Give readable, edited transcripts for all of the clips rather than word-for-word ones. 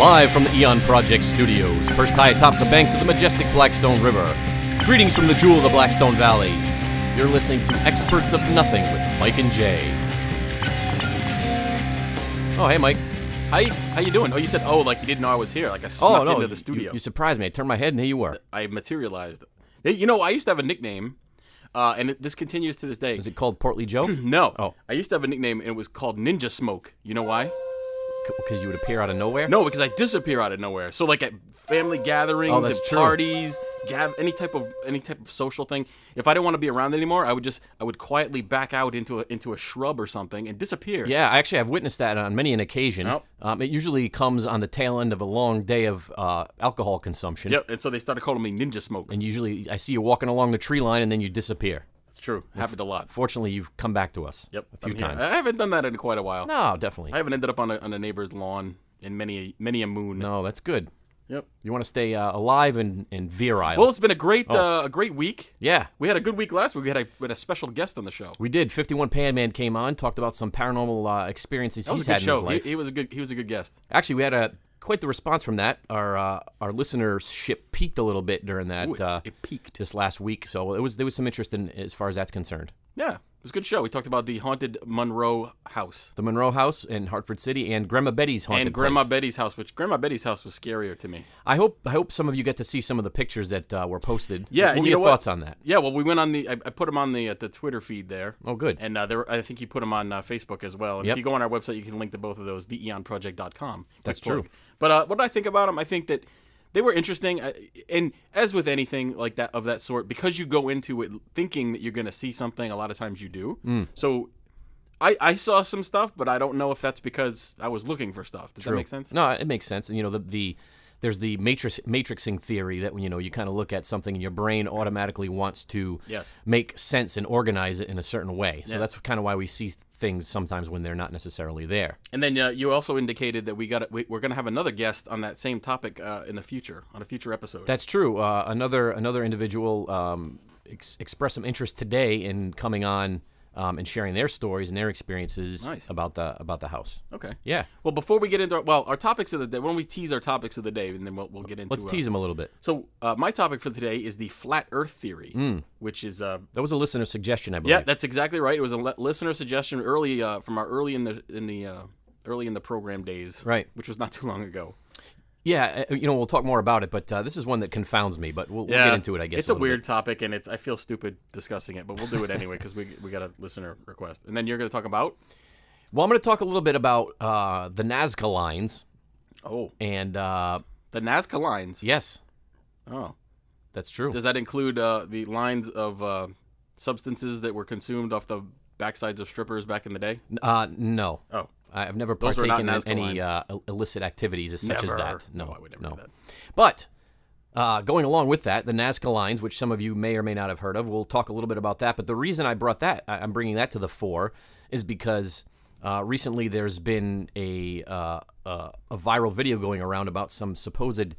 Live from the TheEoNProject Studios, perched high atop the banks of the majestic Blackstone River. Greetings from the jewel of the Blackstone Valley. You're listening to Experts of Nothing with Mike and Jay. Oh, hey, Mike. How you doing? Oh, you said, like you didn't know I was here. Like I snuck into the studio. You surprised me. I turned my head and here you were. I materialized. You know, I used to have a nickname, and this continues to this day. Is it called Portly Joe? No. Oh. I used to have a nickname, and it was called Ninja Smoke. You know why? Because you would appear out of nowhere? No, because I disappear out of nowhere. So like at family gatherings and parties, any type of social thing, if I didn't want to be around anymore, I would quietly back out into a shrub or something and disappear. Yeah, actually I've witnessed that on many an occasion. Yep. It usually comes on the tail end of a long day of alcohol consumption. Yep, and so they started calling me Ninja Smoke. And usually I see you walking along the tree line and then you disappear. It's true. Happened a lot. Fortunately, you've come back to us. Yep, a few times. I haven't done that in quite a while. No, definitely. I haven't ended up on a neighbor's lawn in many a moon. No, that's good. Yep. You want to stay alive and virile. Well, it's been a great week. Yeah. We had a good week last week. We had a special guest on the show. We did. 51 Pan Man came on, talked about some paranormal experiences he's had in his life. He was a good guest. Actually, we had quite the response from that. Our listenership peaked a little bit during that. It peaked this last week, so there was some interest in as far as that's concerned. Yeah, it was a good show. We talked about the haunted Monroe house. The Monroe house in Hartford City and Grandma Betty's haunted Grandma place. Betty's house, which Grandma Betty's house was scarier to me. I hope some of you get to see some of the pictures that were posted. Yeah, what were your thoughts on that? Yeah, well, we went on I put them on the Twitter feed there. Oh, good. And I think you put them on Facebook as well. And if you go on our website, you can link to both of those, TheEoNProject.com. That's true. But what I think about them, I think that they were interesting, and as with anything like that of that sort, because you go into it thinking that you're going to see something, a lot of times you do. So I saw some stuff, but I don't know if that's because I was looking for stuff. Does that make sense? No, it makes sense. And there's the matrixing theory that you kind of look at something and your brain automatically wants to make sense and organize it in a certain way. So that's kind of why we see things sometimes when they're not necessarily there. And then you also indicated that we're going to have another guest on that same topic in the future, on a future episode. That's true. Another individual expressed some interest today in coming on and sharing their stories and their experiences about the house. Okay. Yeah. Well, before we get into our topics of the day, why don't we tease our topics of the day, and then we'll get into. Let's tease them a little bit. So my topic for today is the flat Earth theory, which is that was a listener suggestion, I believe. Yeah, that's exactly right. It was a listener suggestion early from our early in the program days, right? Which was not too long ago. Yeah, we'll talk more about it, but this is one that confounds me, but we'll get into it, I guess. It's a weird topic, and I feel stupid discussing it, but we'll do it anyway because we got a listener request. And then you're going to talk about? Well, I'm going to talk a little bit about the Nazca lines. Oh. And the Nazca lines? Yes. Oh. That's true. Does that include the lines of substances that were consumed off the backsides of strippers back in the day? No. Oh. I've never partaken in any illicit activities such as that. No, I would never do that. But going along with that, the Nazca lines, which some of you may or may not have heard of, we'll talk a little bit about that. But the reason I'm bringing that to the fore, is because recently there's been a viral video going around about some supposed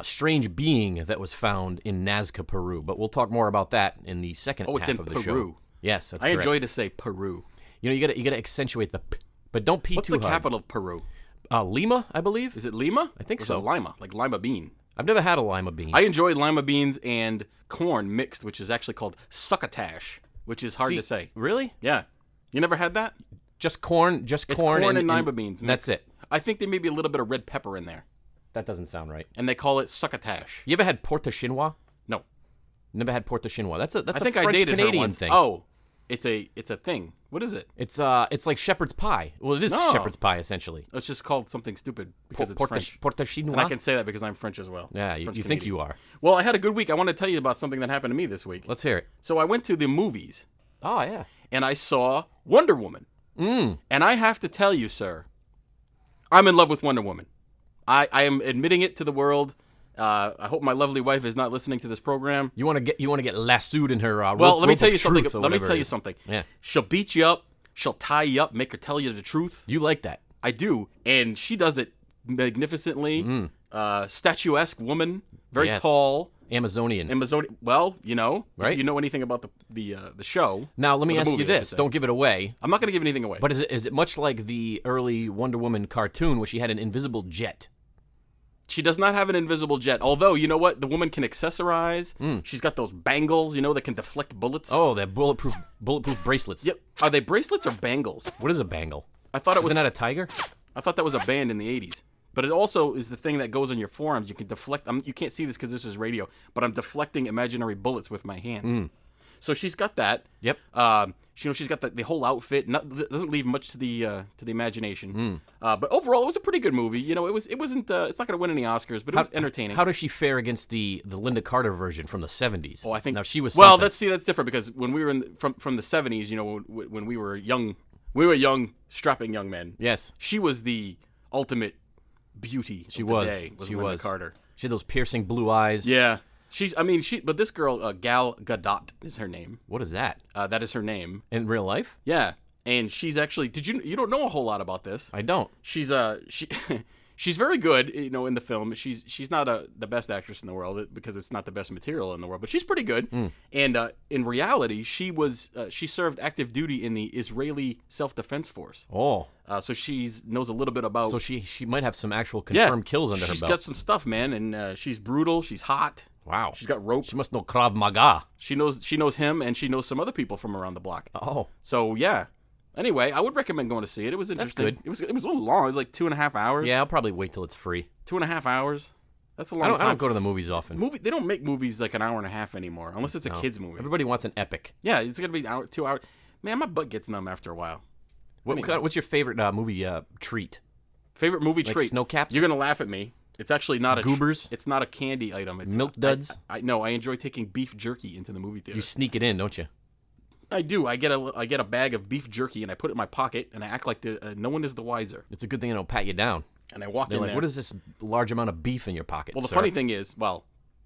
strange being that was found in Nazca, Peru. But we'll talk more about that in the second half of the show. Oh, it's in Peru. Yes, that's correct. I enjoy to say Peru. You gotta accentuate the p. But don't pee too hard. What's the capital of Peru? Lima, I believe. Is it Lima? I think or so. Is it Lima, like lima bean? I've never had a lima bean. I enjoyed lima beans and corn mixed, which is actually called succotash, which is hard to say. Really? Yeah. You never had that? Just corn. It's corn and lima beans. That's it. I think there may be a little bit of red pepper in there. That doesn't sound right. And they call it succotash. You ever had porte chinois? No. Never had porte chinois. That's a French Canadian thing. Oh. It's a thing. What is it? It's like shepherd's pie. Well, it is shepherd's pie essentially. It's just called something stupid because it's French. Porte chinois. And I can say that because I'm French as well. Yeah, you think you are. Well, I had a good week. I want to tell you about something that happened to me this week. Let's hear it. So I went to the movies. Oh yeah. And I saw Wonder Woman. And I have to tell you, sir, I'm in love with Wonder Woman. I am admitting it to the world. I hope my lovely wife is not listening to this program. You want to get lassoed in her well, let me tell you something. Yeah. She'll beat you up. She'll tie you up, make her tell you the truth. You like that? I do, and she does it magnificently. Statuesque woman, very tall. Amazonian. Well, you know, right? If you know anything about the show. Now, let me ask you this. Don't give it away. I'm not going to give anything away. But is it much like the early Wonder Woman cartoon where she had an invisible jet? She does not have an invisible jet. Although, you know what? The woman can accessorize. She's got those bangles, that can deflect bullets. Oh, they're bulletproof bracelets. Yep. Are they bracelets or bangles? What is a bangle? I thought it was. Isn't that a tiger? I thought that was a band in the 80s. But it also is the thing that goes on your forearms. You can deflect. You can't see this because this is radio, but I'm deflecting imaginary bullets with my hands. So she's got that. Yep. She's got the whole outfit. Doesn't leave much to the imagination. But overall, it was a pretty good movie. It wasn't. It's not going to win any Oscars, but it was entertaining. How does she fare against the Linda Carter version from the 70s? Oh, I think now she was. Well, something. that's different because when we were from the 70s, when we were young, strapping young men. Yes. She was the ultimate beauty. She was. Linda Carter. She had those piercing blue eyes. Yeah. But this girl, Gal Gadot is her name. What is that? That is her name. In real life? Yeah. And she's actually, you don't know a whole lot about this. I don't. She's she's very good, in the film. She's not the best actress in the world because it's not the best material in the world, but she's pretty good. And in reality, she served active duty in the Israeli self-defense force. Oh. So knows a little bit about. So she might have some actual confirmed kills under her belt. She's got some stuff, man, and she's brutal. She's hot. Wow. She's got rope. She must know Krav Maga. She knows him, and she knows some other people from around the block. Oh. So yeah. Anyway, I would recommend going to see it. It was interesting. That's good. It was a little long. It was like 2.5 hours. Yeah, I'll probably wait till it's free. 2.5 hours. That's a long time. I don't go to the movies often. They don't make movies like an hour and a half anymore, unless it's a kid's movie. Everybody wants an epic. Yeah, it's gonna be 2 hours. Man, my butt gets numb after a while. What's your favorite movie treat? Favorite movie treat? Snow caps? You're gonna laugh at me. It's actually not a Goobers. It's not a candy item. It's Milk Duds. I enjoy taking beef jerky into the movie theater. You sneak it in, don't you? I do. I get a bag of beef jerky and I put it in my pocket and I act like no one is the wiser. It's a good thing I don't pat you down. And I walk They're in like, there. what is this large amount of beef in your pocket? Well, the sir? funny thing is,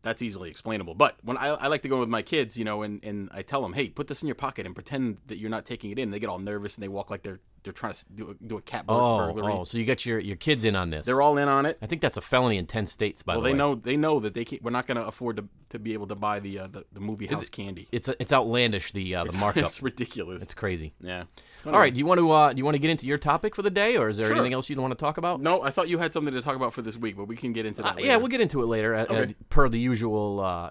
that's easily explainable. But when I like to go with my kids, and I tell them, hey, put this in your pocket and pretend that you're not taking it in. They get all nervous and they walk like they're trying to do a cat burglary. Oh, so you got your kids in on this. They're all in on it. I think that's a felony in 10 states, by the way. They know that we're not going to afford to be able to buy the movie house candy. It's outlandish, the markup. It's ridiculous. It's crazy. Yeah. All right, do you want to get into your topic for the day, or is there Sure. anything else you want to talk about? No, I thought you had something to talk about for this week, but we can get into that later. Yeah, we'll get into it later, Okay. per the usual,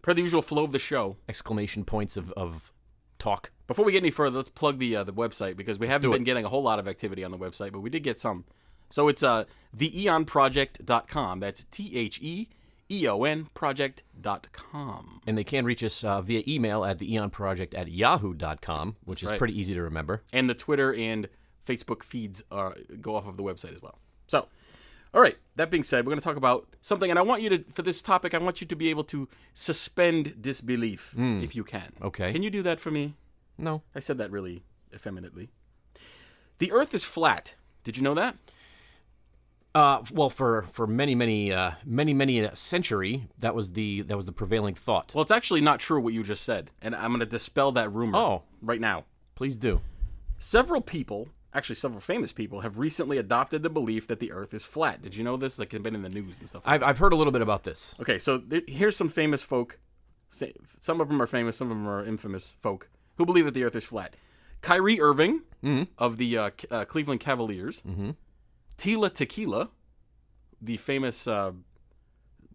per the usual flow of the show. exclamation points of talk. Before we get any further, let's plug the website because we haven't do been it. getting a whole lot of activity on the website, but we did get some. So it's TheEoNProject.com. That's TheEoNProject.com. And they can reach us via email at TheEoNProject@yahoo.com, which is pretty easy to remember. And the Twitter and Facebook feeds go off of the website as well. So, all right, that being said, we're going to talk about something, and I want you to, for this topic, I want you to be able to suspend disbelief if you can. Okay. Can you do that for me? No. I said that really effeminately. The Earth is flat. Did you know that? Well, for many a century, that was the prevailing thought. Well, it's actually not true what you just said, and I'm going to dispel that rumor right now. Please do. Several famous people, have recently adopted the belief that the Earth is flat. Did you know this? Like, it's been in the news and stuff like that. I've heard a little bit about this. Okay, so here's some famous folk. Some of them are famous, some of them are infamous folk who believe that the Earth is flat. Kyrie Irving of the Cleveland Cavaliers. Mm-hmm. Tila Tequila, the famous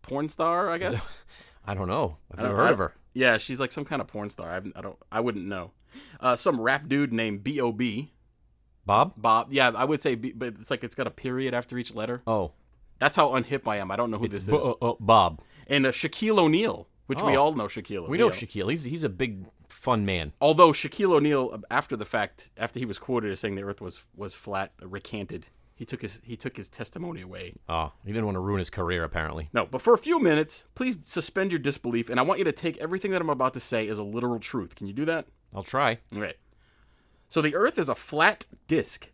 porn star, I guess. I don't know. I've never heard of her. Yeah, she's like some kind of porn star. I wouldn't know. Some rap dude named B.O.B. Bob. Yeah, I would say, but it's like it's got a period after each letter. Oh, that's how unhip I am. I don't know who this is. Bob. And Shaquille O'Neal, which we all know Shaquille O'Neal. We know Shaquille. He's a big fun man. Although Shaquille O'Neal, after he was quoted as saying the Earth was flat, recanted. He took his testimony away. Oh, he didn't want to ruin his career, apparently. No, but for a few minutes, please suspend your disbelief, and I want you to take everything that I'm about to say as a literal truth. Can you do that? I'll try. Okay. So the Earth is a flat disc.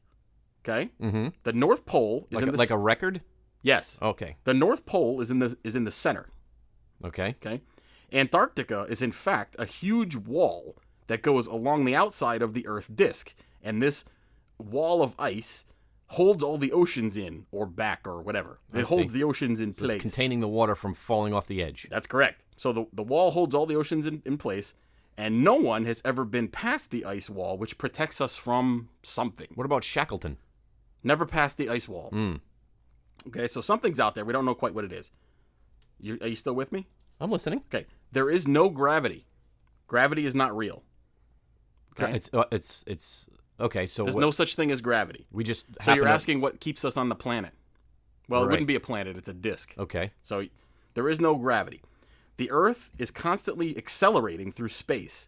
Okay. Mm-hmm. The North Pole is like a record. Yes. Okay. The North Pole is in the center. Okay. Okay. Antarctica is in fact a huge wall that goes along the outside of the Earth disk, and this wall of ice holds all the oceans in, or back, or whatever. It holds the oceans in place. It's containing the water from falling off the edge. That's correct. So the wall holds all the oceans in place, and no one has ever been past the ice wall, which protects us from something. What about Shackleton? Never past the ice wall. Okay, so something's out there. We don't know quite what it is. Are you still with me? I'm listening. Okay, there is no gravity. Gravity is not real. Okay, It's okay. So there's no such thing as gravity. We just So you're asking what keeps us on the planet? Well, it Right. wouldn't be a planet; it's a disk. Okay. So there is no gravity. The Earth is constantly accelerating through space.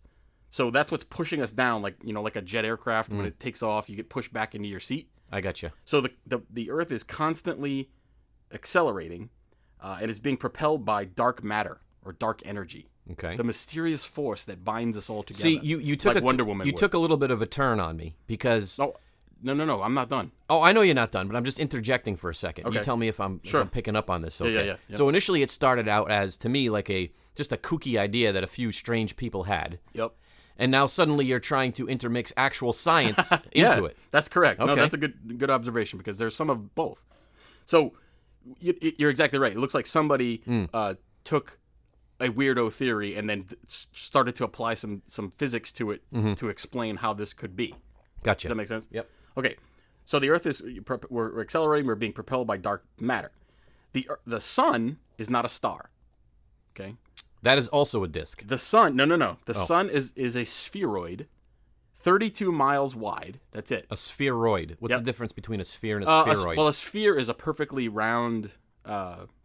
So that's what's pushing us down, like a jet aircraft. When it takes off, you get pushed back into your seat. I got you. So the Earth is constantly accelerating, and it's being propelled by dark matter or dark energy. Okay. The mysterious force that binds us all together. See, you took like Wonder Woman. You took a little bit of a turn on me because. No, I'm not done. Oh, I know you're not done, but I'm just interjecting for a second. Okay. You tell me if I'm picking up on this. Okay. Yeah. So initially, it started out as to me like just a kooky idea that a few strange people had. Yep. And now suddenly you're trying to intermix actual science into it. That's correct. Okay. No, that's a good observation because there's some of both. So you're exactly right. It looks like somebody took a weirdo theory and then started to apply some physics to it to explain how this could be. Gotcha. Does that make sense? Yep. Okay. So the Earth we're accelerating. We're being propelled by dark matter. The sun is not a star. Okay. That is also a disk. The sun, no. The sun is a spheroid, 32 miles wide. That's it. A spheroid. What's Yep. the difference between a sphere and a spheroid? A sphere is a perfectly round,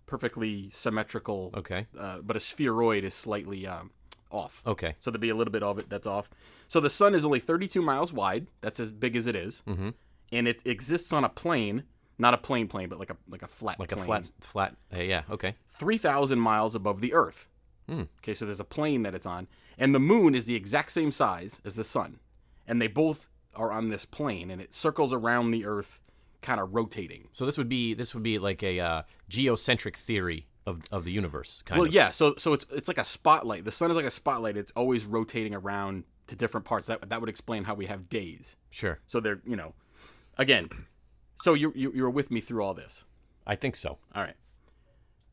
perfectly symmetrical. Okay. But a spheroid is slightly off. Okay. So there'd be a little bit of it that's off. So the sun is only 32 miles wide. That's as big as it is. Mm-hmm. And it exists on a plane, not a plane, but like a flat Like plane. a flat. Yeah. Okay. 3,000 miles above the Earth. Okay, so there's a plane that it's on, and the moon is the exact same size as the sun, and they both are on this plane, and it circles around the Earth, kind of rotating. So this would be like a geocentric theory of the universe, kind of. Well, yeah. So it's like a spotlight. The sun is like a spotlight. It's always rotating around to different parts. That would explain how we have days. Sure. So they're again. So you're with me through all this. I think so. All right.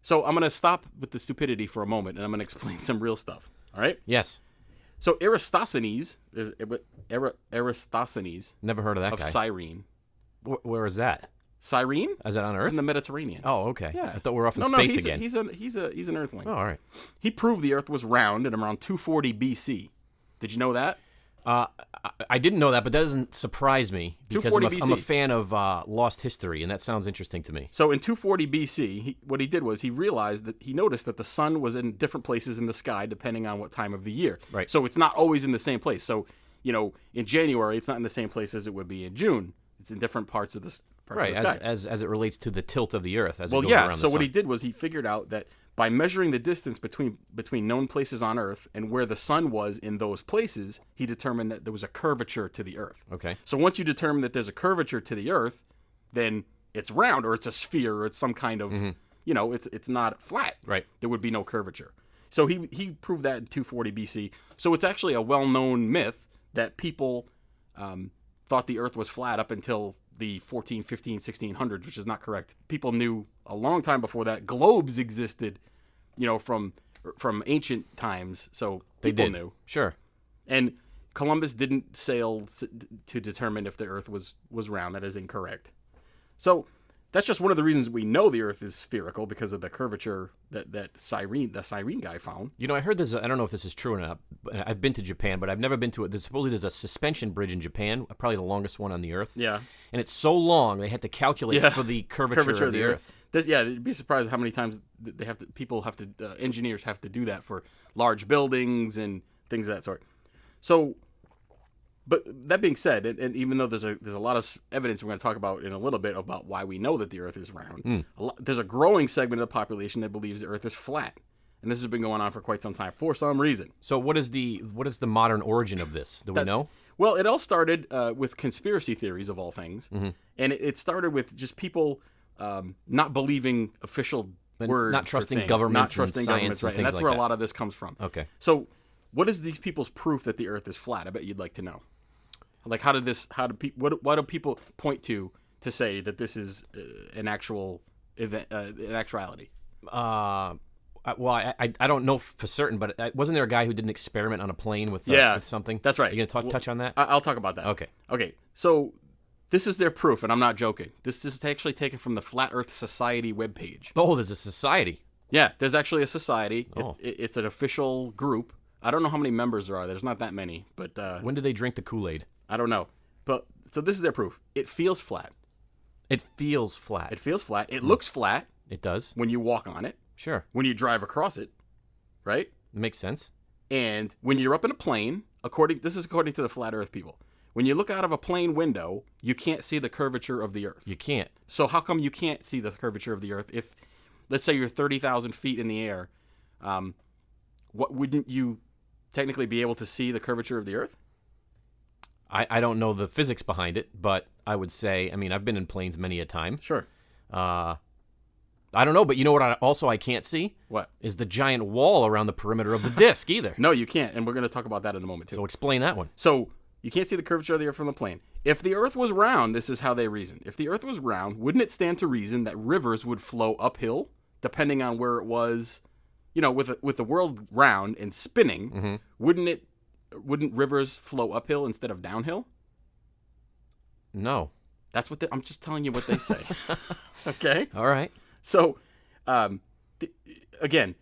So I'm going to stop with the stupidity for a moment, and I'm going to explain some real stuff. All right? Yes. So Eratosthenes Never heard of that of guy. Cyrene. Where is that? Cyrene? Is that on Earth? He's in the Mediterranean. Oh, okay. Yeah. I thought we were off in No, space again. He's an Earthling. Oh, all right. He proved the Earth was round in around 240 BC. Did you know that? I didn't know that, but that doesn't surprise me because 240 I'm a BC. fan of lost history, and that sounds interesting to me. So in 240 BC, what he did was he noticed that the sun was in different places in the sky depending on what time of the year. Right. So it's not always in the same place. So, in January, it's not in the same place as it would be in June. It's in different parts of the Right, sky. as it relates to the tilt of the Earth as it Well, goes yeah. around So the what sun. he did was he figured out that by measuring the distance between known places on Earth and where the sun was in those places, he determined that there was a curvature to the Earth. Okay. So once you determine that there's a curvature to the Earth, then it's round or it's a sphere or it's some kind of, it's not flat. Right. There would be no curvature. So he proved that in 240 BC. So it's actually a well-known myth that people thought the Earth was flat up until the 14, 15, 1600s, which is not correct. People knew a long time before that globes existed, from ancient times. So people knew. Sure. And Columbus didn't sail to determine if the Earth was round. That is incorrect. So that's just one of the reasons we know the Earth is spherical, because of the curvature that the Cyrene guy found. I heard there's I don't know if this is true or not, but I've been to Japan, but I've never been to it. Supposedly there's a suspension bridge in Japan, probably the longest one on the Earth. Yeah. And it's so long, they had to calculate for the curvature of the Earth. You'd be surprised how many times engineers have to do that for large buildings and things of that sort. So, but that being said, and even though there's a lot of evidence we're going to talk about in a little bit about why we know that the Earth is round, there's a growing segment of the population that believes the Earth is flat, and this has been going on for quite some time for some reason. So what is the modern origin of this? Do we know? Well, it all started with conspiracy theories of all things, and it started with just people not believing official word, not trusting for things, governments, not trusting and governments, science, right? and And things that's like where that. a lot of this comes from. Okay. So, what is these people's proof that the Earth is flat? I bet you'd like to know. Like, what do people point to say that this is an actual event, an actuality? Well, I don't know for certain, but wasn't there a guy who did an experiment on a plane with something? That's right. Are you going to touch on that? I'll talk about that. Okay. So This is their proof, and I'm not joking. This is actually taken from the Flat Earth Society webpage. Oh, there's a society. Yeah, there's actually a society. Oh. It's an official group. I don't know how many members there are. There's not that many, but When do they drink the Kool-Aid? I don't know. But so this is their proof. It feels flat. It feels flat. It feels flat. It looks flat It does. when you walk on it, Sure. when you drive across it, right? It makes sense. And when you're up in a plane, this is according to the Flat Earth people. When you look out of a plane window, you can't see the curvature of the Earth. You can't. So how come you can't see the curvature of the Earth if, let's say, you're 30,000 feet in the air? What wouldn't you technically be able to see the curvature of the Earth? I don't know the physics behind it, but I would say, I mean, I've been in planes many a time. Sure. I don't know, but you know what I can't see? What? Is the giant wall around the perimeter of the disc either. No, you can't, and we're going to talk about that in a moment, too. So explain that one. So you can't see the curvature of the Earth from the plane. If the Earth was round, this is how they reason. If the Earth was round, wouldn't it stand to reason that rivers would flow uphill, depending on where it was? You know, with the world round and spinning, wouldn't rivers flow uphill instead of downhill? No. That's what I'm just telling you what they say. Okay? All right. So, again,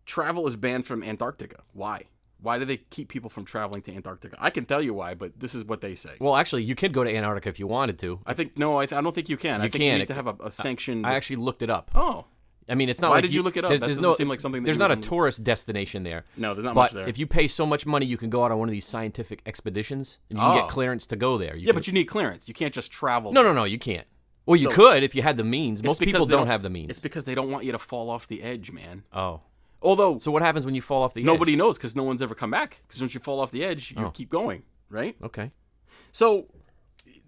travel is banned from Antarctica. Why? Why do they keep people from traveling to Antarctica? I can tell you why, but this is what they say. Well, actually, you could go to Antarctica if you wanted to. I don't think you can. I think you need to have a sanctioned... I actually looked it up. Oh. I mean, it's not Why like did you look it up? That doesn't seem like something that there's you not a would- tourist destination there. No, there's not But much there. if you pay so much money, you can go out on one of these scientific expeditions, and you can get clearance to go there. But you need clearance. You can't just travel. No, you can't. Well, you So- could if you had the means. Most because people they don't have the means. It's because they don't want you to fall off the edge, man. Oh. Although So what happens when you fall off the edge? nobody knows because no one's ever come back. Because once you fall off the edge, you keep going, right? Okay. So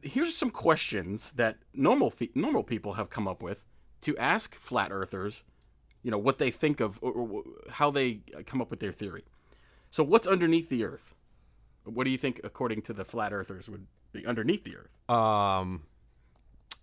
here's some questions that normal people have come up with to ask flat earthers, you know, what they think of or how they come up with their theory. So what's underneath the Earth? What do you think, according to the flat earthers, would be underneath the Earth?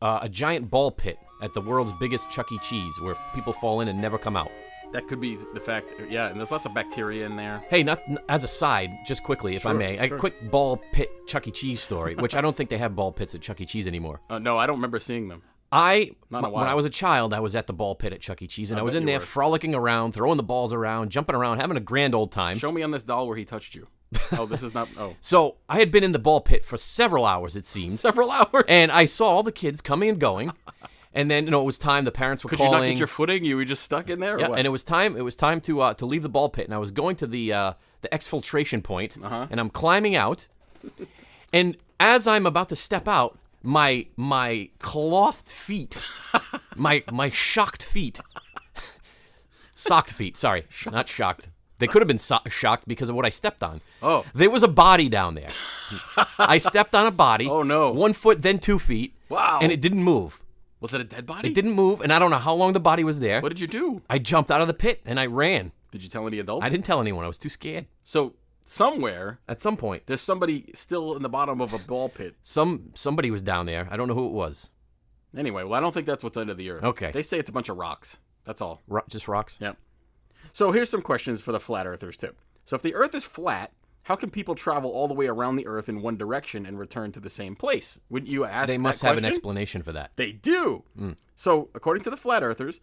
A giant ball pit at the world's biggest Chuck E. Cheese where people fall in and never come out. That could be the fact. Yeah, and there's lots of bacteria in there. Hey, as a side, just quickly, if I may, a quick ball pit Chuck E. Cheese story, which I don't think they have ball pits at Chuck E. Cheese anymore. No, I don't remember seeing them. Not in a while. When I was a child, I was at the ball pit at Chuck E. Cheese, and I was in there frolicking around, throwing the balls around, jumping around, having a grand old time. Show me on this doll where he touched you. Oh, this is not. Oh. So I had been in the ball pit for several hours, it seemed. Several hours. And I saw all the kids coming and going. And then, it was time. The parents were Could calling. you not get your footing? You were just stuck in there? Or Yeah, what? and it was time to leave the ball pit. And I was going to the exfiltration point, and I'm climbing out. And as I'm about to step out, my clothed feet, my shocked feet, socked feet. Sorry, not shocked. They could have been shocked because of what I stepped on. Oh. There was a body down there. I stepped on a body. Oh, no. 1 foot, then 2 feet. Wow. And it didn't move. Was it a dead body? It didn't move, and I don't know how long the body was there. What did you do? I jumped out of the pit, and I ran. Did you tell any adults? I didn't tell anyone. I was too scared. So somewhere At some point, there's somebody still in the bottom of a ball pit. somebody was down there. I don't know who it was. Anyway, well, I don't think that's what's under the Earth. Okay. They say it's a bunch of rocks. That's all. Just rocks? Yep. So here's some questions for the flat earthers, too. So if the Earth is flat, how can people travel all the way around the Earth in one direction and return to the same place? Wouldn't you ask They must that have an question? explanation for that. They do. So according to the flat earthers,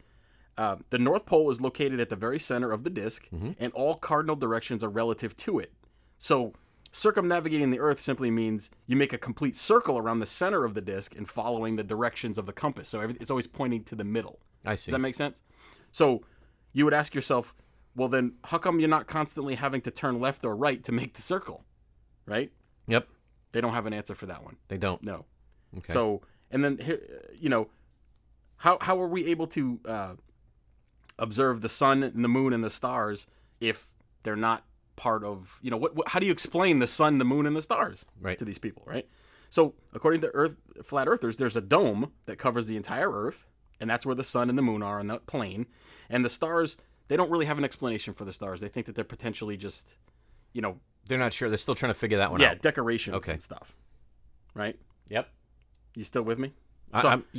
the North Pole is located at the very center of the disk, and all cardinal directions are relative to it. So circumnavigating the Earth simply means you make a complete circle around the center of the disk and following the directions of the compass. So it's always pointing to the middle. I see. Does that make sense? So you would ask yourself, well, then how come you're not constantly having to turn left or right to make the circle? Right? Yep. They don't have an answer for that one. They don't. No. Okay. So, and then here, how are we able to observe the sun and the moon and the stars if they're not part of, how do you explain the sun, the moon, and the stars Right. to these people, right? So, according to flat earthers, there's a dome that covers the entire Earth, and that's where the sun and the moon are on that plane. And the stars, they don't really have an explanation for the stars. They think that they're potentially just, They're not sure. They're still trying to figure that one yeah, out. decorations Okay. and stuff, right? Yep. You still with me?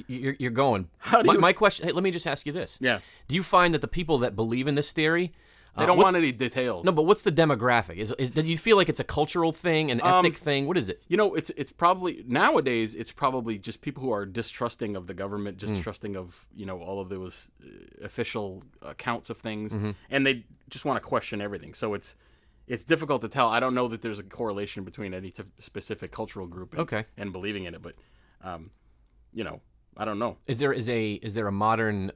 You're going. How do you- My question, hey, let me just ask you this. Yeah. Do you find that the people that believe in this theory, They don't want any details. No, but what's the demographic? Do you feel like it's a cultural thing, an ethnic thing? What is it? It's probably nowadays. It's probably just people who are distrusting of the government, distrusting of all of those official accounts of things, and they just want to question everything. So it's difficult to tell. I don't know that there's a correlation between any specific cultural group and believing in it, but I don't know. Is there a modern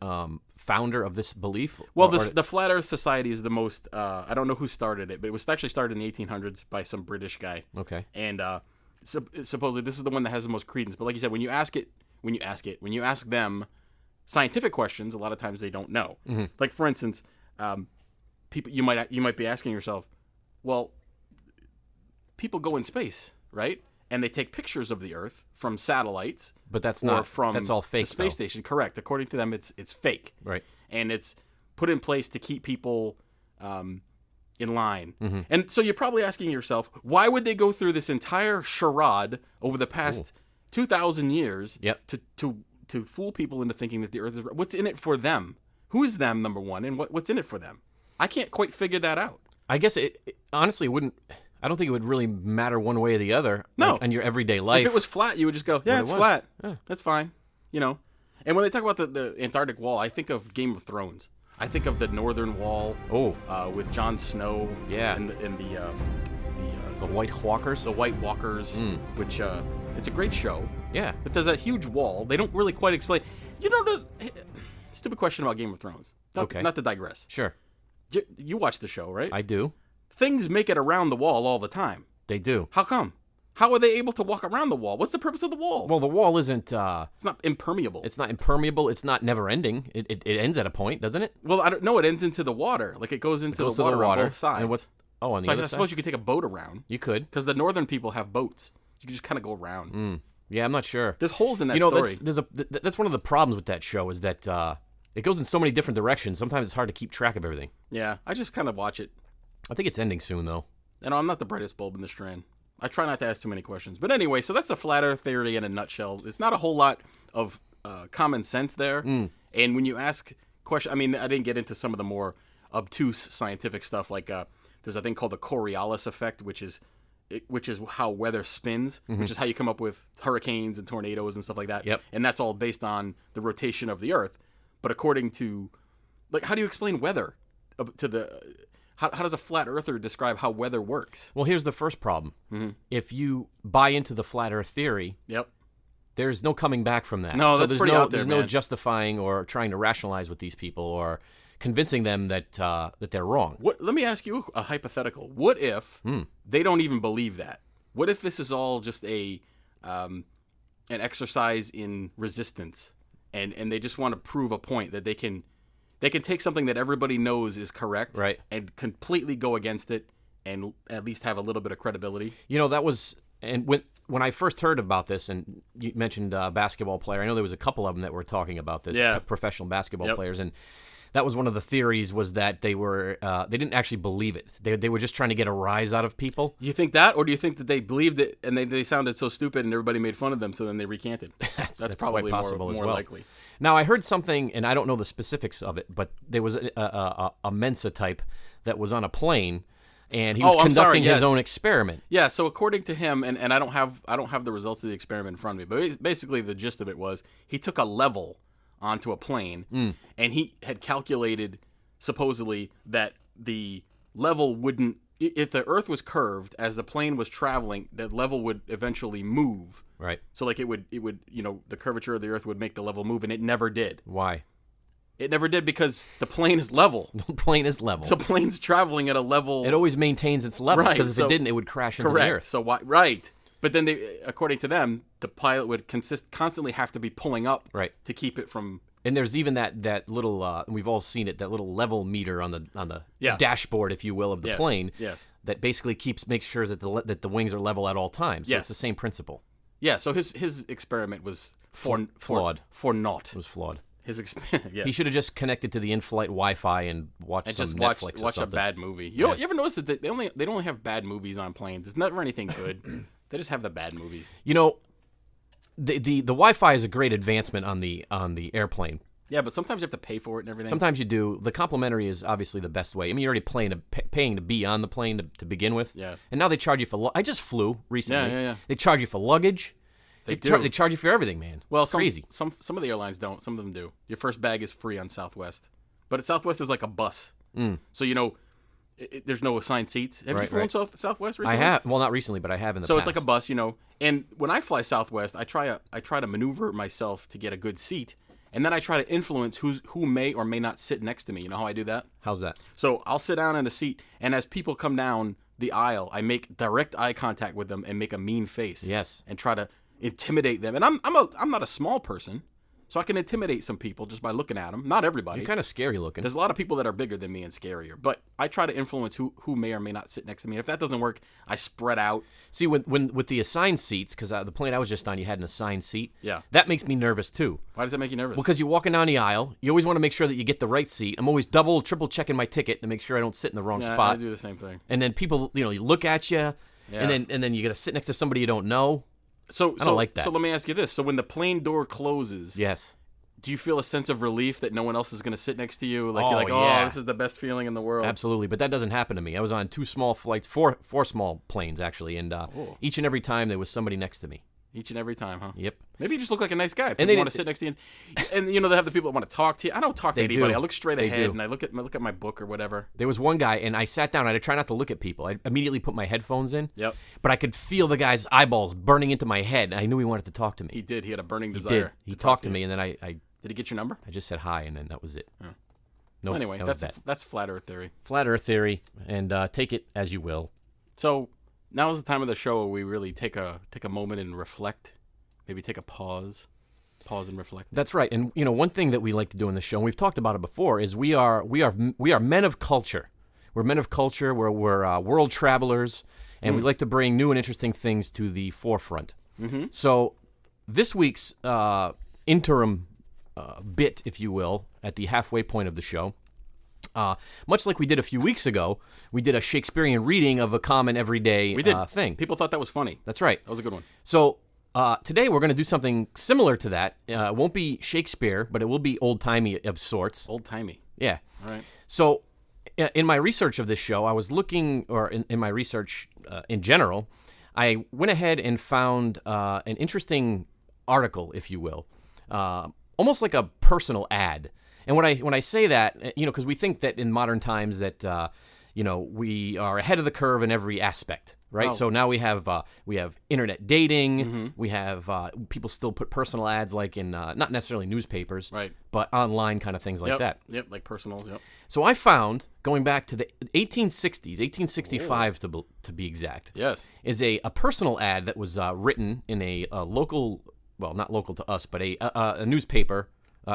founder of this belief? Well, the Flat Earth Society is the most. I don't know who started it, but it was actually started in the 1800s by some British guy. Okay. And supposedly this is the one that has the most credence. But like you said, when you ask them scientific questions, a lot of times they don't know. Mm-hmm. Like for instance, people you might be asking yourself, well, people go in space, right? And they take pictures of the Earth from satellites. But that's not from that's all fake. The space station, correct? According to them, it's fake, right? And it's put in place to keep people in line. Mm-hmm. And so you're probably asking yourself, why would they go through this entire charade over the past 2,000 years to fool people into thinking that the Earth is? What's in it for them? Who is them, number one, and what's in it for them? I can't quite figure that out. I guess it honestly wouldn't. I don't think it would really matter one way or the other. No. Like, on your everyday life. If it was flat, you would just go, yeah, it's flat. Yeah. That's fine. And when they talk about the Antarctic wall, I think of Game of Thrones. I think of the Northern Wall. With Jon Snow. Yeah. And the White Walkers. The White Walkers, which it's a great show. Yeah. But there's a huge wall. They don't really quite explain. Stupid question about Game of Thrones. Not to digress. Sure. You watch the show, right? I do. Things make it around the wall all the time. They do. How come? How are they able to walk around the wall? What's the purpose of the wall? Well, the wall isn't... it's not impermeable. It's not impermeable. It's not never-ending. It ends at a point, doesn't it? Well, I don't know. It ends into the water. Like, it goes into the water on both sides. And on the other side? I suppose you could take a boat around. You could. Because the northern people have boats. You can just kind of go around. Yeah, I'm not sure. There's holes in that story. That's one of the problems with that show is that it goes in so many different directions. Sometimes it's hard to keep track of everything. Yeah, I just kind of watch it. I think it's ending soon, though. And I'm not the brightest bulb in the strand. I try not to ask too many questions. But anyway, so that's the flat Earth theory in a nutshell. It's not a whole lot of common sense there. And when you ask questions, I mean, I didn't get into some of the more obtuse scientific stuff. Like there's a thing called the Coriolis effect, which is how weather spins, which is how you come up with hurricanes and tornadoes and stuff like that. Yep. And that's all based on the rotation of the Earth. But according to, like, how do you explain weather to the... How does a flat earther describe how weather works? Well, here's the first problem. Mm-hmm. If you buy into the flat Earth theory, there's no coming back from that. No, that's pretty out there, there's no justifying or trying to rationalize with these people or convincing them that they're wrong. Let me ask you a hypothetical. What if they don't even believe that? What if this is all just an exercise in resistance, and they just want to prove a point that they can take something that everybody knows is correct, right, and completely go against it, and at least have a little bit of credibility. That was, and when I first heard about this, and you mentioned basketball player, I know there was a couple of them that were talking about this, professional basketball players, and that was one of the theories, was that they didn't actually believe it. They were just trying to get a rise out of people. You think that, or do you think that they believed it and they sounded so stupid and everybody made fun of them, so then they recanted? That's probably quite possible more as well. Likely. Now, I heard something, and I don't know the specifics of it, but there was a Mensa type that was on a plane, and he was conducting his own experiment. Yeah, so according to him, and I don't have the results of the experiment in front of me, but basically the gist of it was he took a level onto a plane, and he had calculated, supposedly, that the level wouldn't, if the Earth was curved, as the plane was traveling, the level would eventually move. Right. So like it would, the curvature of the Earth would make the level move, and it never did. Why? It never did because the plane is level. The plane is level. So plane's traveling at a level. It always maintains its level, right, because if it didn't, it would crash into the Earth. So why? Right. But then according to them, the pilot would constantly have to be pulling up, right, to keep it from. And there's even that little, we've all seen it, that little level meter on the dashboard, if you will, of the plane. Yes. That basically makes sure that the wings are level at all times. So it's the same principle. Yeah. So his experiment was flawed. For naught. It was flawed. His experiment. Yeah. He should have just connected to the in-flight Wi-Fi and watched some Netflix or watch something. a bad movie. You ever notice that they only have bad movies on planes? It's never anything good. They just have the bad movies. The Wi-Fi is a great advancement on the airplane. Yeah, but sometimes you have to pay for it and everything. Sometimes you do. The complimentary is obviously the best way. I mean, you're already paying to be on the plane to begin with. Yeah. And now they charge you for. I just flew recently. Yeah. They charge you for luggage. They do. They charge you for everything, man. Well, it's crazy. Some of the airlines don't. Some of them do. Your first bag is free on Southwest, but Southwest is like a bus. So there's no assigned seats. Have you flown Southwest recently? I have. Well, not recently, but I have in the past. So it's like a bus, And when I fly Southwest, I try to maneuver myself to get a good seat, and then I try to influence who may or may not sit next to me. You know how I do that? How's that? So I'll sit down in a seat, and as people come down the aisle, I make direct eye contact with them and make a mean face. Yes. And try to intimidate them. And I'm not a small person, so I can intimidate some people just by looking at them. Not everybody. You're kind of scary looking. There's a lot of people that are bigger than me and scarier, but I try to influence who may or may not sit next to me. If that doesn't work, I spread out. See, when with the assigned seats, because the plane I was just on, you had an assigned seat. Yeah. That makes me nervous too. Why does that make you nervous? Well, because you're walking down the aisle, you always want to make sure that you get the right seat. I'm always double, triple checking my ticket to make sure I don't sit in the wrong spot. I do the same thing. And then people, you look at you, and then you got to sit next to somebody you don't know. So I don't like that. So let me ask you this: so when the plane door closes, yes. Do you feel a sense of relief that no one else is going to sit next to you? Like Oh, you're like, yeah. this is the best feeling in the world. Absolutely, but that doesn't happen to me. I was on 2 small flights, four small planes actually, and each and every time there was somebody next to me. Each and every time, huh? Yep. Maybe you just look like a nice guy. And they want to sit next to you, and they have the people that want to talk to you. I don't talk to anybody. do. I look straight They ahead do. and I look at my book or whatever. There was one guy, and I sat down, and I try not to look at people. I immediately put my headphones in. Yep. But I could feel the guy's eyeballs burning into my head, and I knew he wanted to talk to me. He did. He had a burning He desire. did. He talked to me, and then I Did he get your number? just said hi, and then that was it. Oh. Nope, Anyway, that was that. that's flat Earth theory. Flat Earth theory, and take it as you will. So now is the time of the show where we really take a moment and reflect. Maybe take a pause and reflect. That's right. And one thing that we like to do in the show, and we've talked about it before, is we are men of culture. We're men of culture. We're world travelers, and we like to bring new and interesting things to the forefront. Mm-hmm. So this week's interim bit, if you will, at the halfway point of the show, much like we did a few weeks ago, we did a Shakespearean reading of a common everyday thing. People thought that was funny. That's right. That was a good one. So today we're going to do something similar to that. It won't be Shakespeare, but it will be old-timey of sorts. Old-timey. Yeah. All right. So in my research of this show, I was looking, or in my research in general, I went ahead and found an interesting article, if you will, almost like a personal ad. And when I say that, because we think that in modern times that we are ahead of the curve in every aspect, right? Oh. So now we have internet dating. We have people still put personal ads like in not necessarily newspapers, Right. but online kind of things like that. Yep, like personals, yep. So I found, going back to the 1860s, 1865 to be exact, Yes. is a personal ad that was written in a local, well, not local to us, but a newspaper,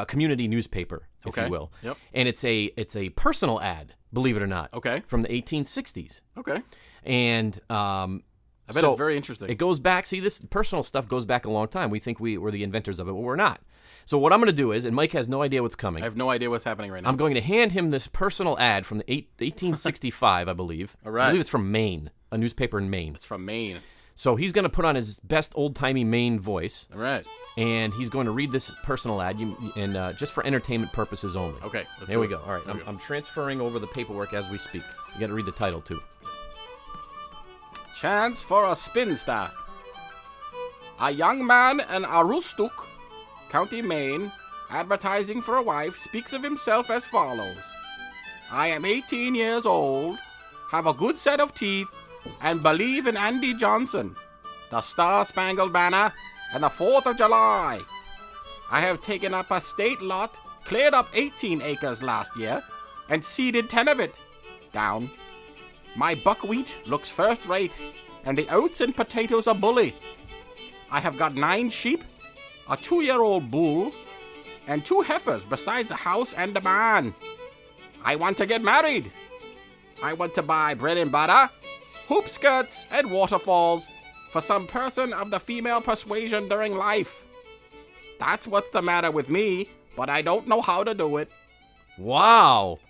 community newspaper, if you will. Yep. And it's a personal ad, believe it or not. Okay. From the 1860s. Okay. And I bet it's very interesting. It goes back. See, this personal stuff goes back a long time. We think we were the inventors of it, but we're not. So what I'm going to do is, and Mike has no idea what's coming. I have no idea what's happening right now. I'm going to hand him this personal ad from the 1865, I believe. All right. I believe it's from Maine, a newspaper in Maine. It's from Maine. So he's going to put on his best old-timey Maine voice, All right. and he's going to read this personal ad, and just for entertainment purposes only. Okay. There we go. All right, I'm transferring over the paperwork as we speak. You got to read the title, too. Chance for a spinster. A young man in Aroostook, County Maine, advertising for a wife, speaks of himself as follows. I am 18 years old, have a good set of teeth, and believe in Andy Johnson, the Star-Spangled Banner, and the 4th of July. I have taken up a state lot, cleared up 18 acres last year, and seeded 10 of it. Down. My buckwheat looks first rate, and the oats and potatoes are bully. I have got 9 sheep, a 2-year-old bull, and 2 heifers besides a house and a barn. I want to get married. I want to buy bread and butter, hoop skirts, and waterfalls for some person of the female persuasion during life. That's what's the matter with me, but I don't know how to do it. Wow.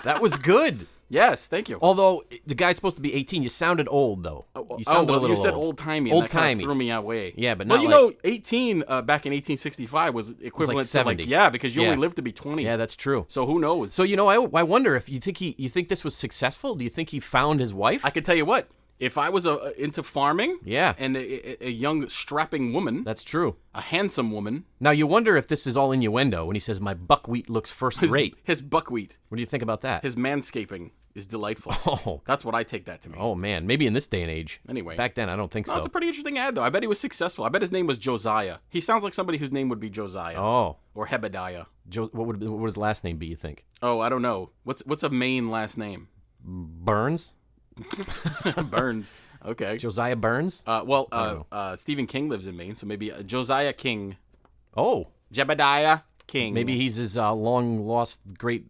That was good. Yes, thank you. Although the guy's supposed to be 18, you sounded old though. You sounded a little you said old. old-timey. Old-timey. And that threw me away. Yeah, but well, not you know, 18 back in 1865 was equivalent to 70. because you only lived to be 20. Yeah, that's true. So who knows? So I wonder if you think this was successful. Do you think he found his wife? I can tell you what. If I was into farming, Yeah. and a young strapping woman, That's true. a handsome woman, Now you wonder if this is all innuendo when he says my buckwheat looks first rate. his buckwheat, What do you think about that? his manscaping is delightful. Oh. That's what I take that to mean. Oh man, maybe in this day and age. Anyway. Back then I don't think No, so. it's a pretty interesting ad, though. I bet he was successful. I bet his name was Josiah. He sounds like somebody whose name would be Josiah. Oh, Or Hebediah. what would his last name be? You think Oh, I don't know. What's a main last name? Burns? Burns. Okay. Josiah Burns? Stephen King lives in Maine, so maybe Josiah King. Oh, Jebediah King. maybe he's his long lost great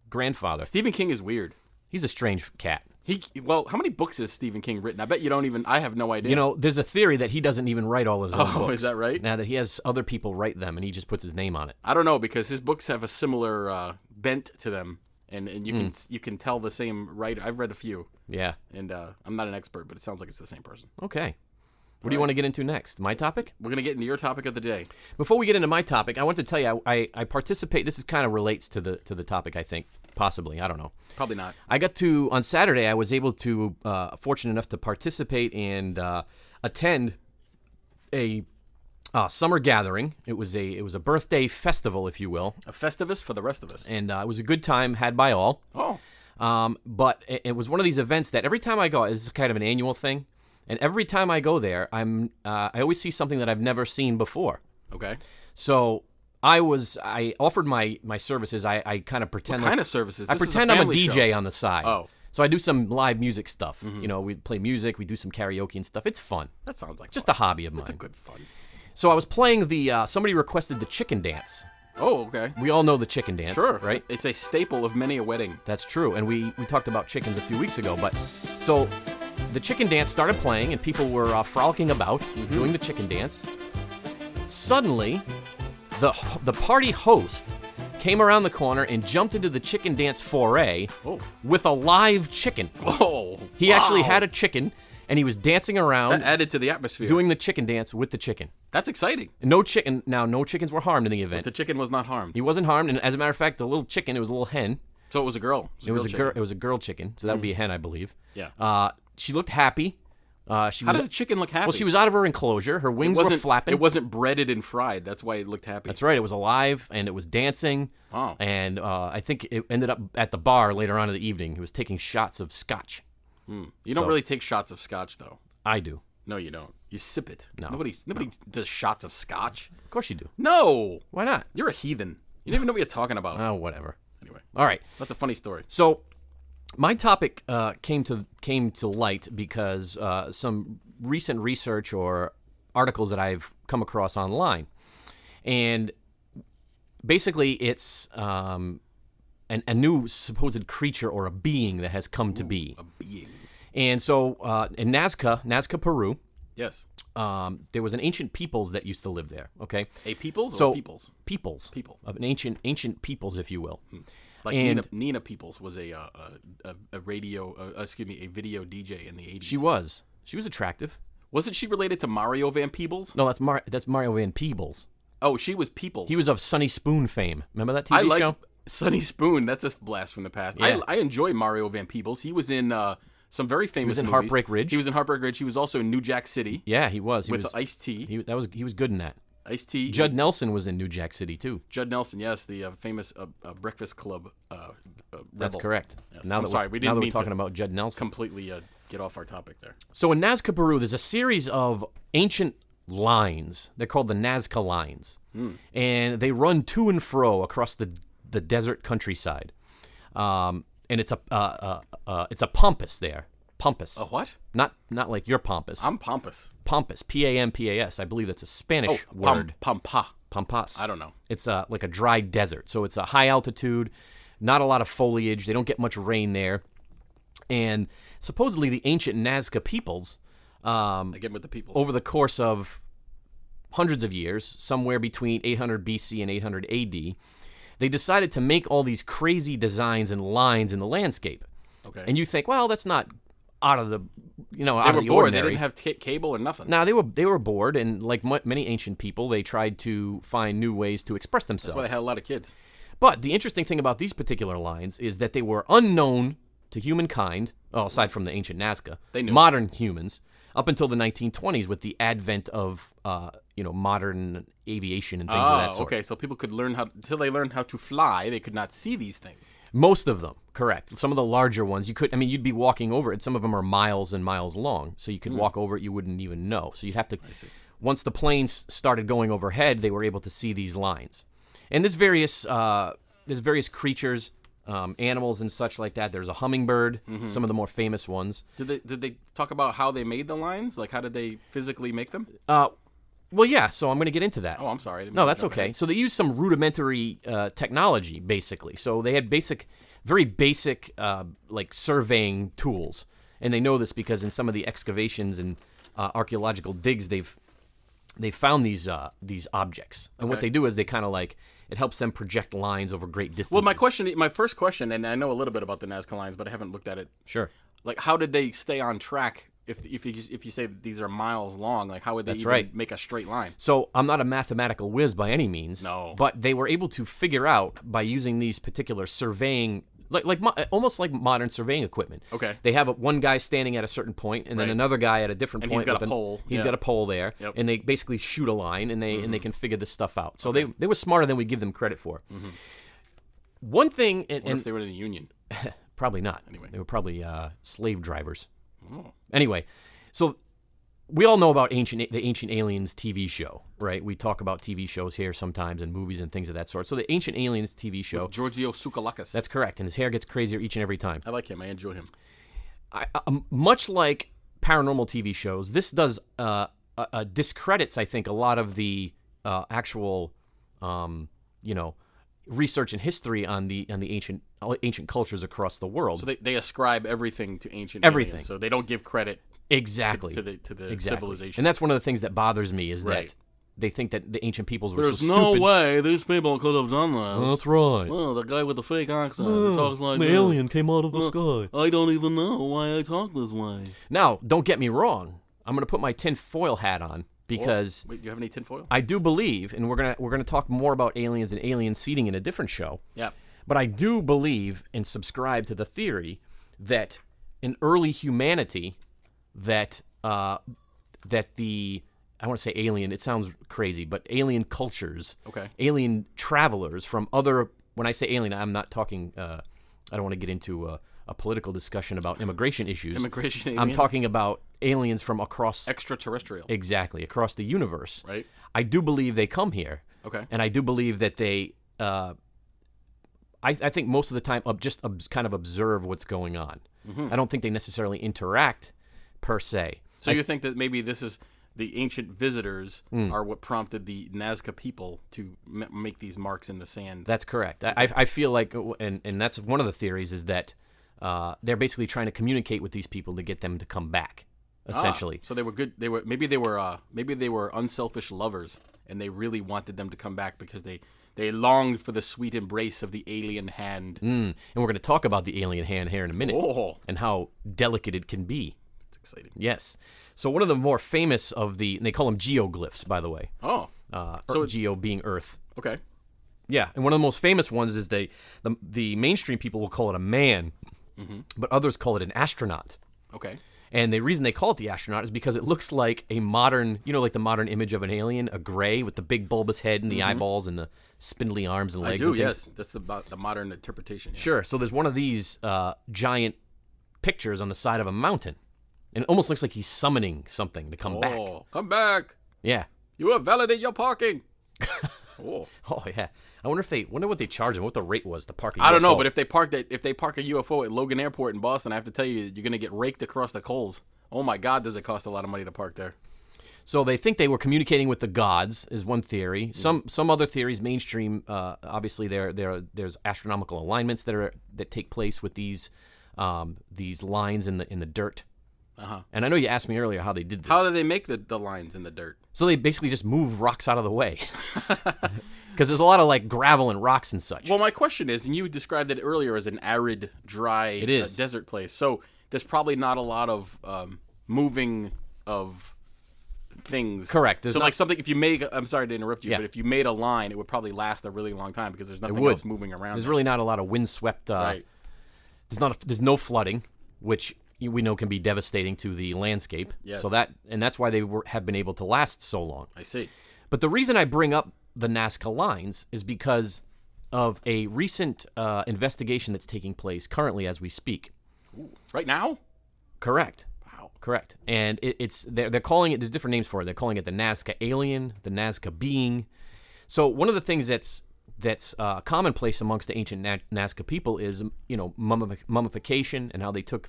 grandfather. Stephen King is weird. He's a strange cat. How many books has Stephen King written? I bet you don't even. I have no idea. You know, there's a theory that he doesn't even write all his own books. Is that right? Now that he has other people write them and he just puts his name on it. I don't know because his books have a similar bent to them, and you can tell the same writer. I've read a few, Yeah. and I'm not an expert, but it sounds like it's the same person. Okay. What do you want to get into next? My topic? We're gonna get into your topic of the day. Before we get into my topic, I want to tell you I participate. This is kind of relates to the topic, I think. Possibly. I don't know. Probably not. I got to, on Saturday, I was able to, fortunate enough to participate and attend a summer gathering. It was a birthday festival, if you will. A Festivus for the rest of us. And it was a good time had by all. Oh. But it was one of these events that every time I go, this is kind of an annual thing, and every time I go there, I always see something that I've never seen before. Okay. So I offered my services. I kind of pretend. What kind of services? I This is pretend I'm a family DJ show. on the side. Oh. So I do some live music stuff. You know, we play music, we do some karaoke and stuff. It's fun. That sounds like Just fun. a hobby of mine. It's a good fun. So I was playing somebody requested the chicken dance. Oh, okay. We all know the chicken dance, Sure. right? It's a staple of many a wedding. That's true. And we talked about chickens a few weeks ago. But so the chicken dance started playing and people were frolicking about, doing the chicken dance. Suddenly, the party host came around the corner and jumped into the chicken dance foray with a live chicken. Oh, He actually had a chicken, and he was dancing around, that added to the atmosphere. doing the chicken dance with the chicken. That's exciting. No chickens were harmed in the event. The chicken was not harmed. He wasn't harmed, and as a matter of fact, the little chicken, it was a little hen. So it was a girl. It was a girl. It was a girl chicken, so that would be a hen, I believe. Yeah. She looked happy. How does a chicken look happy? Well, she was out of her enclosure. Her wings were flapping. It wasn't breaded and fried. That's why it looked happy. That's right. It was alive, and it was dancing. Oh. And I think it ended up at the bar later on in the evening. He was taking shots of scotch. You don't really take shots of scotch, though. I do. No, you don't. You sip it. No. Nobody does shots of scotch. Of course you do. No. Why not? You're a heathen. You don't even know what you're talking about. Oh, whatever. Anyway, All right. that's a funny story. So, my topic came to light because some recent research or articles that I've come across online, and basically it's a new supposed creature or a being that has come to be. A being. And so, in Nazca Peru, Yes. there was an ancient peoples that used to live there. Okay. A peoples So or peoples? peoples. People. Of an ancient peoples, if you will. Like And- Nina Peoples was a video, a video DJ in the 80s. She was attractive. Wasn't she related to Mario Van Peebles? No, that's Mario Van Peebles. Oh, she was Peoples. He was of Sunny Spoon fame. Remember that TV I liked show? Sunny Spoon. That's a blast from the past. Yeah. I enjoy Mario Van Peebles. He was in some very famous was in movies. Heartbreak Ridge. He was in Heartbreak Ridge. He was also in New Jack City Yeah, he was. He with was Ice-T. he was good in that. Ice-T. Judd Nelson was in New Jack City too. Judd Nelson, yes, the famous Breakfast Club That's rebel. correct. Yes. Now I'm that sorry, we didn't we're mean talking to about Judd Nelson. completely get off our topic there. So in Nazca Peru, there's a series of ancient lines. They're called the Nazca lines, and they run to and fro across the desert countryside. And it's a pampas there. Pampas. A what? Not like your pampas. I'm pompous. Pampas. Pampas. I believe that's a Spanish word. Pampa. Pampas. I don't know. It's like a dry desert. So it's a high altitude, not a lot of foliage. They don't get much rain there. And supposedly the ancient Nazca peoples, Again with the people. over the course of hundreds of years, somewhere between 800 BC and 800 AD, they decided to make all these crazy designs and lines in the landscape. Okay. And you think, well, that's not out of the, out They of were the bored. ordinary. They didn't have cable or nothing. No, they were bored, and like many ancient people, they tried to find new ways to express themselves. That's why they had a lot of kids. But the interesting thing about these particular lines is that they were unknown to humankind, well, aside from the ancient Nazca, They knew. modern humans, up until the 1920s with the advent of modern aviation and things of that sort. Okay. So people could learn until they learned how to fly, they could not see these things. Most of them, correct. Some of the larger ones, you'd be walking over it. Some of them are miles and miles long, so you could walk over it, you wouldn't even know. So you'd have to, once the planes started going overhead, they were able to see these lines. And there's various creatures, animals and such like that. There's a hummingbird, some of the more famous ones. Did they talk about how they made the lines? Like, how did they physically make them? Well, yeah, so I'm going to get into that. Oh, I'm sorry. I didn't No, mean to that's jump okay. ahead. So they used some rudimentary technology, basically. So they had very basic, like surveying tools, and they know this because in some of the excavations and archaeological digs, they've found these objects, and what Okay. they do is they kind of like it helps them project lines over great distances. Well, my first question, and I know a little bit about the Nazca lines, but I haven't looked at it. Sure. Like, how did they stay on track? If you say that these are miles long, like how would they That's even right. make a straight line? So I'm not a mathematical whiz by any means. No. But they were able to figure out by using these particular surveying, almost like modern surveying equipment. Okay. They have one guy standing at a certain point, and then Right. another guy at a different And point. he's got with a pole. He's Yeah. got a pole there, Yep. and they basically shoot a line, and they can figure this stuff out. So they were smarter than we give them credit for. One thing, What and if they were in the Union? probably not. Anyway. They were probably slave drivers. Oh. Anyway, so we all know about the Ancient Aliens TV show, right? We talk about TV shows here sometimes and movies and things of that sort. So the Ancient Aliens TV show, Giorgio Tsoukalakis. that's correct, and his hair gets crazier each and every time. I like him. I enjoy him. Much like paranormal TV shows, this does discredits, I think, a lot of the actual, research and history on the ancient cultures across the world. So they ascribe everything to ancient Everything. aliens, so they don't give credit Exactly. to the Exactly. civilization. And that's one of the things that bothers me is Right. that they think that the ancient peoples were There's so no stupid. way these people could have done that. That's right. Well, the guy with the fake accent he talks like the that. alien came out of the sky. I don't even know why I talk this way. Now, don't get me wrong. I'm going to put my tinfoil hat on because Wait, do you have any tinfoil? I do believe, and we're gonna talk more about aliens and alien seeding in a different show. Yeah. But I do believe and subscribe to the theory that in early humanity, that the I want to say alien. It sounds crazy, but alien cultures, Okay. alien travelers from other. When I say alien, I'm not talking. I don't want to get into a political discussion about immigration issues. Immigration I'm aliens? talking about aliens from across. Extraterrestrial. Exactly, across the universe. Right. I do believe they come here. Okay. And I do believe that they. I think most of the time, kind of observe what's going on. I don't think they necessarily interact, per se. So you think that maybe this is the ancient visitors are what prompted the Nazca people to make these marks in the sand? That's correct. I feel like, and that's one of the theories, is that they're basically trying to communicate with these people to get them to come back, essentially. So they were good. Maybe they were unselfish lovers, and they really wanted them to come back because they longed for the sweet embrace of the alien hand. And we're going to talk about the alien hand here in a minute, Oh, and how delicate it can be. it's exciting. Yes. So one of the more famous of and they call them geoglyphs, by the way. Oh, so Geo being Earth. okay. Yeah, and one of the most famous ones is the mainstream people will call it a man, but others call it an astronaut. Okay. And the reason they call it the astronaut is because it looks like a modern, like the modern image of an alien, a gray with the big bulbous head and the eyeballs and the spindly arms and I legs. do. and things. Yes, that's the modern interpretation. Yeah. Sure. So there's one of these giant pictures on the side of a mountain, and it almost looks like he's summoning something to come back. Oh, come back! Yeah. You have validated your parking. Oh. Oh yeah. I wonder what they charge them, what the rate was to park a I don't know, UFO. but if they park a UFO at Logan Airport in Boston, I have to tell you, you're gonna get raked across the coals. Oh my God, does it cost a lot of money to park there? So they think they were communicating with the gods, is one theory. Some other theories, mainstream. Obviously, there's astronomical alignments that take place with these lines in the dirt. Uh-huh. And I know you asked me earlier how they did this. How do they make the lines in the dirt? So they basically just move rocks out of the way. Because there's a lot of like gravel and rocks and such. Well, my question is, and you described it earlier as an arid, dry desert place. So there's probably not a lot of moving of things. Correct. So like something, if you make, I'm sorry to interrupt you, but if you made a line, it would probably last a really long time because there's nothing else moving around. There's really not a lot of windswept. Right. There's no flooding, which we know can be devastating to the landscape. Yes. So that's why they have been able to last so long. I see. But the reason I bring up the Nazca lines is because of a recent investigation that's taking place currently as we speak. Ooh. Right now? Correct. Wow. Correct. And they're calling it, there's different names for it. They're calling it the Nazca alien, the Nazca being. So one of the things that's commonplace amongst the ancient Nazca people is, mummification, and how they took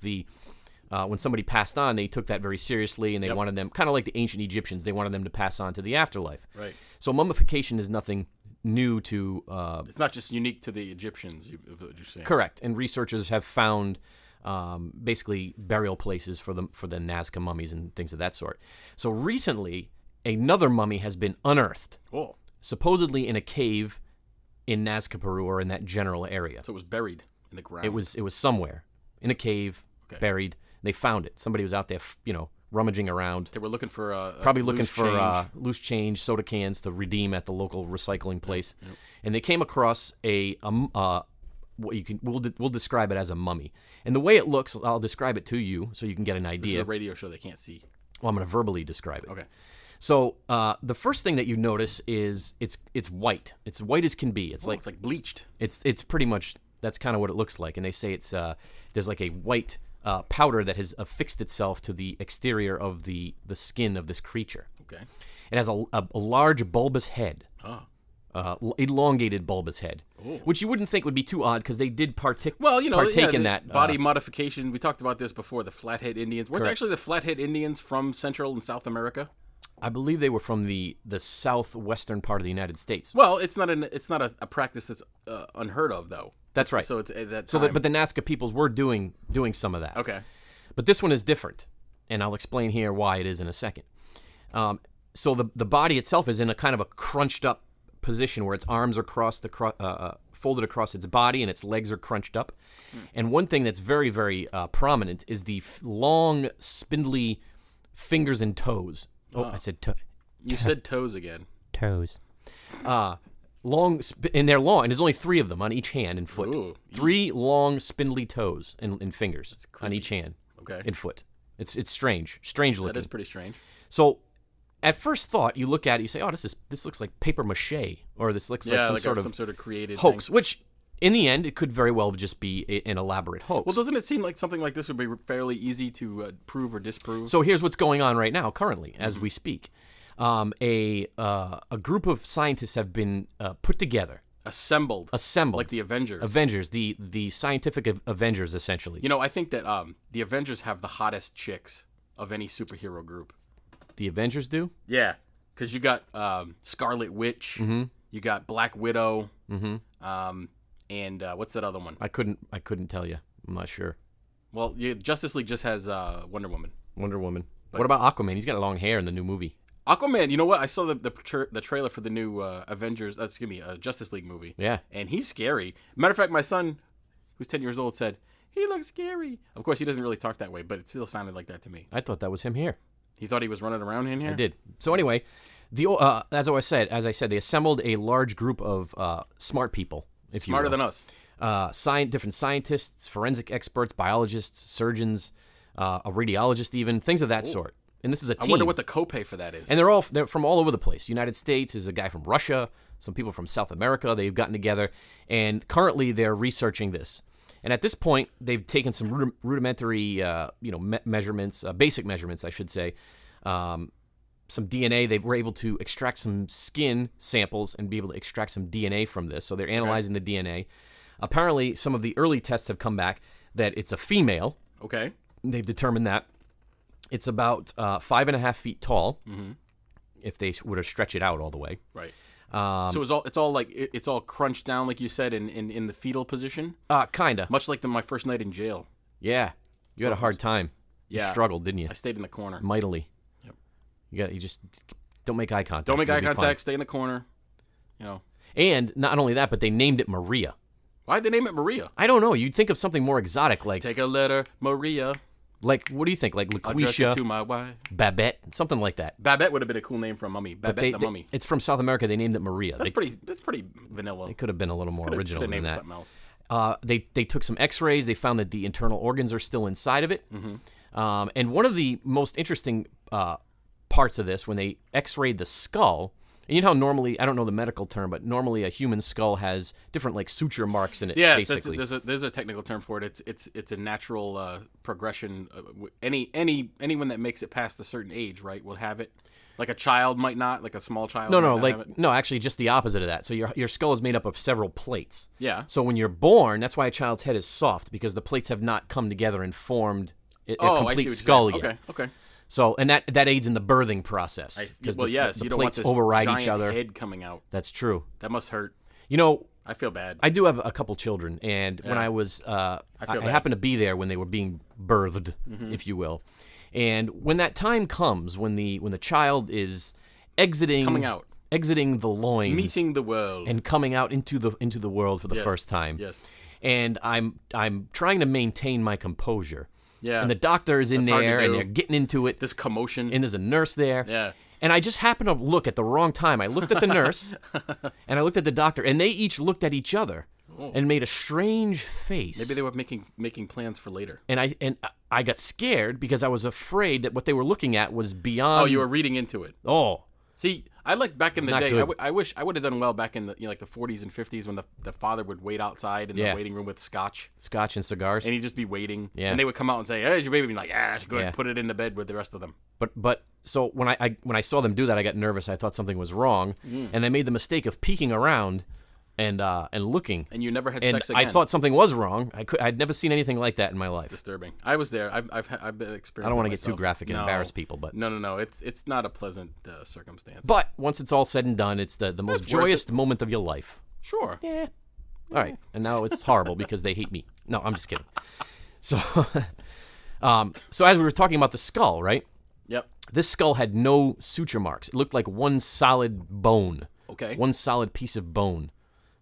when somebody passed on, they took that very seriously, and they wanted them, kind of like the ancient Egyptians, they wanted them to pass on to the afterlife. Right. So mummification is nothing new to... it's not just unique to the Egyptians, what you're saying. Correct. And researchers have found basically burial places for the Nazca mummies and things of that sort. So recently, another mummy has been unearthed, supposedly in a cave in Nazca Peru, or in that general area. So it was buried in the ground. It was somewhere in a cave, buried. They found it. Somebody was out there, rummaging around. They were looking for probably looking for loose change, soda cans to redeem at the local recycling place, and they came across we'll describe it as a mummy. And the way it looks, I'll describe it to you so you can get an idea. This is a radio show; they can't see. Well, I'm going to verbally describe it. Okay. So the first thing that you notice is it's white. It's white as can be. It's like bleached. It's pretty much, that's kind of what it looks like. And they say it's there's like a white powder that has affixed itself to the exterior of the skin of this creature. Okay. It has a large bulbous head. Elongated bulbous head, which you wouldn't think would be too odd because they did partake in that body modification. We talked about this before. The Flathead Indians weren't actually the Flathead Indians from Central and South America. I believe they were from the southwestern part of the United States. Well, it's not a practice that's unheard of, though. That's right. So it's at that time. But the Nazca peoples were doing some of that. Okay. But this one is different, and I'll explain here why it is in a second. So the body itself is in a kind of a crunched up position where its arms are folded across its body and its legs are crunched up. And one thing that's very, very prominent is the long, spindly fingers and toes. I said You said toes again. Toes. Long, and they're long, and there's only 3 of them on each hand and foot. Ooh, 3 long, spindly toes and fingers on each hand and foot. It's strange looking. That is pretty strange. So, at first thought, you look at it, you say, "Oh, this looks like paper mache," or this looks like some sort of created hoax." thing. Which, in the end, it could very well just be an elaborate hoax. Well, doesn't it seem like something like this would be fairly easy to prove or disprove? So here's what's going on right now, currently, as we speak. A group of scientists have been put together. Assembled. Like the Avengers. Avengers, the scientific Avengers, essentially. I think that the Avengers have the hottest chicks of any superhero group. The Avengers do? Yeah, because you got Scarlet Witch, you got Black Widow, and what's that other one? I couldn't tell you. I'm not sure. Well, Justice League just has Wonder Woman. But what about Aquaman? He's got long hair in the new movie. Aquaman, you know what? I saw the trailer for the new Justice League movie. Yeah. And he's scary. Matter of fact, my son, who's 10 years old, said, "He looks scary." Of course, he doesn't really talk that way, but it still sounded like that to me. I thought that was him here. He thought he was running around in here? I did. So anyway, as I said, they assembled a large group of smart people, if you will. Smarter than us. Different scientists, forensic experts, biologists, surgeons, a radiologist even, things of that sort. And this is a team. I wonder what the copay for that is. And they're from all over the place. United States, is a guy from Russia, some people from South America. They've gotten together, and currently they're researching this. And at this point, they've taken some rudimentary, measurements, basic measurements, I should say. Some DNA. They were able to extract some skin samples and be able to extract some DNA from this. So they're analyzing the DNA. Apparently, some of the early tests have come back that it's a female. Okay. They've determined that. It's about 5.5 feet tall, if they were to stretch it out all the way. Right. So it's all crunched down, like you said, in the fetal position. Kinda. Much like my first night in jail. Yeah. You had a hard time. You struggled, didn't you? I stayed in the corner. Mightily. Yep. You just don't make eye contact. Don't make eye contact. Stay in the corner. And not only that, but they named it Maria. Why'd they name it Maria? I don't know. You'd think of something more exotic, like Take a letter, Maria. Like, what do you think? Like Address it LaQuisha, to my wife. Babette, something like that. Babette would have been a cool name for a mummy. Babette the mummy. It's from South America. They named it Maria. That's pretty vanilla. They could have been a little more original Could have than named it that. something else. They took some X-rays. They found that the internal organs are still inside of it. And one of the most interesting parts of this, when they X-rayed the skull, and you know how normally, I don't know the medical term, but normally a human skull has different like suture marks in it. Yes, basically. there's a technical term for it. It's a natural progression. Anyone that makes it past a certain age, right, will have it. Like a child might not, like a small child. No, actually, just the opposite of that. So your skull is made up of several plates. Yeah. So when you're born, that's why a child's head is soft, because the plates have not come together and formed a complete skull yet. Okay. So, and that aids in the birthing process, because the you don't want plates this override giant each other. head coming out. That's true. That must hurt. You know, I feel bad. I do have a couple children, and when I was, I happened to be there when they were being birthed, if you will. And when that time comes, when the child is coming out, exiting the loins, meeting the world, and coming out into the world for the first time. Yes. And I'm trying to maintain my composure. Yeah. And the doctor is in there, and they're getting into it. This commotion. And there's a nurse there. Yeah. And I just happened to look at the wrong time. I looked at the nurse, and I looked at the doctor, and they each looked at each other and made a strange face. Maybe they were making plans for later. And I got scared because I was afraid that what they were looking at was beyond. Oh, you were reading into it. Oh. See, I like back in the day. good. I wish I would have done well back in the like the 40s and 50s when the father would wait outside in the waiting room with scotch and cigars. and he'd just be waiting. Yeah. And they would come out and say, "Hey, is your baby?" And like, go ahead, Yeah. put it in the bed with the rest of them. But so when I saw them do that, I got nervous. I thought something was wrong, and I made the mistake of peeking around and looking. And you never had And sex again. I thought something was wrong. I'd never seen anything like that in my life. It's disturbing. I was there. I've been experiencing. I don't want to get myself. too graphic and No. embarrass people, but No. It's not a pleasant circumstance. but once it's all said and done, it's the most worth joyous moment of your life. Sure. Yeah. All right. And now it's horrible because they hate me. No, I'm just kidding. So, so as we were talking about the skull, right? Yep. This skull had no suture marks. It looked like one solid bone. Okay. One solid piece of bone.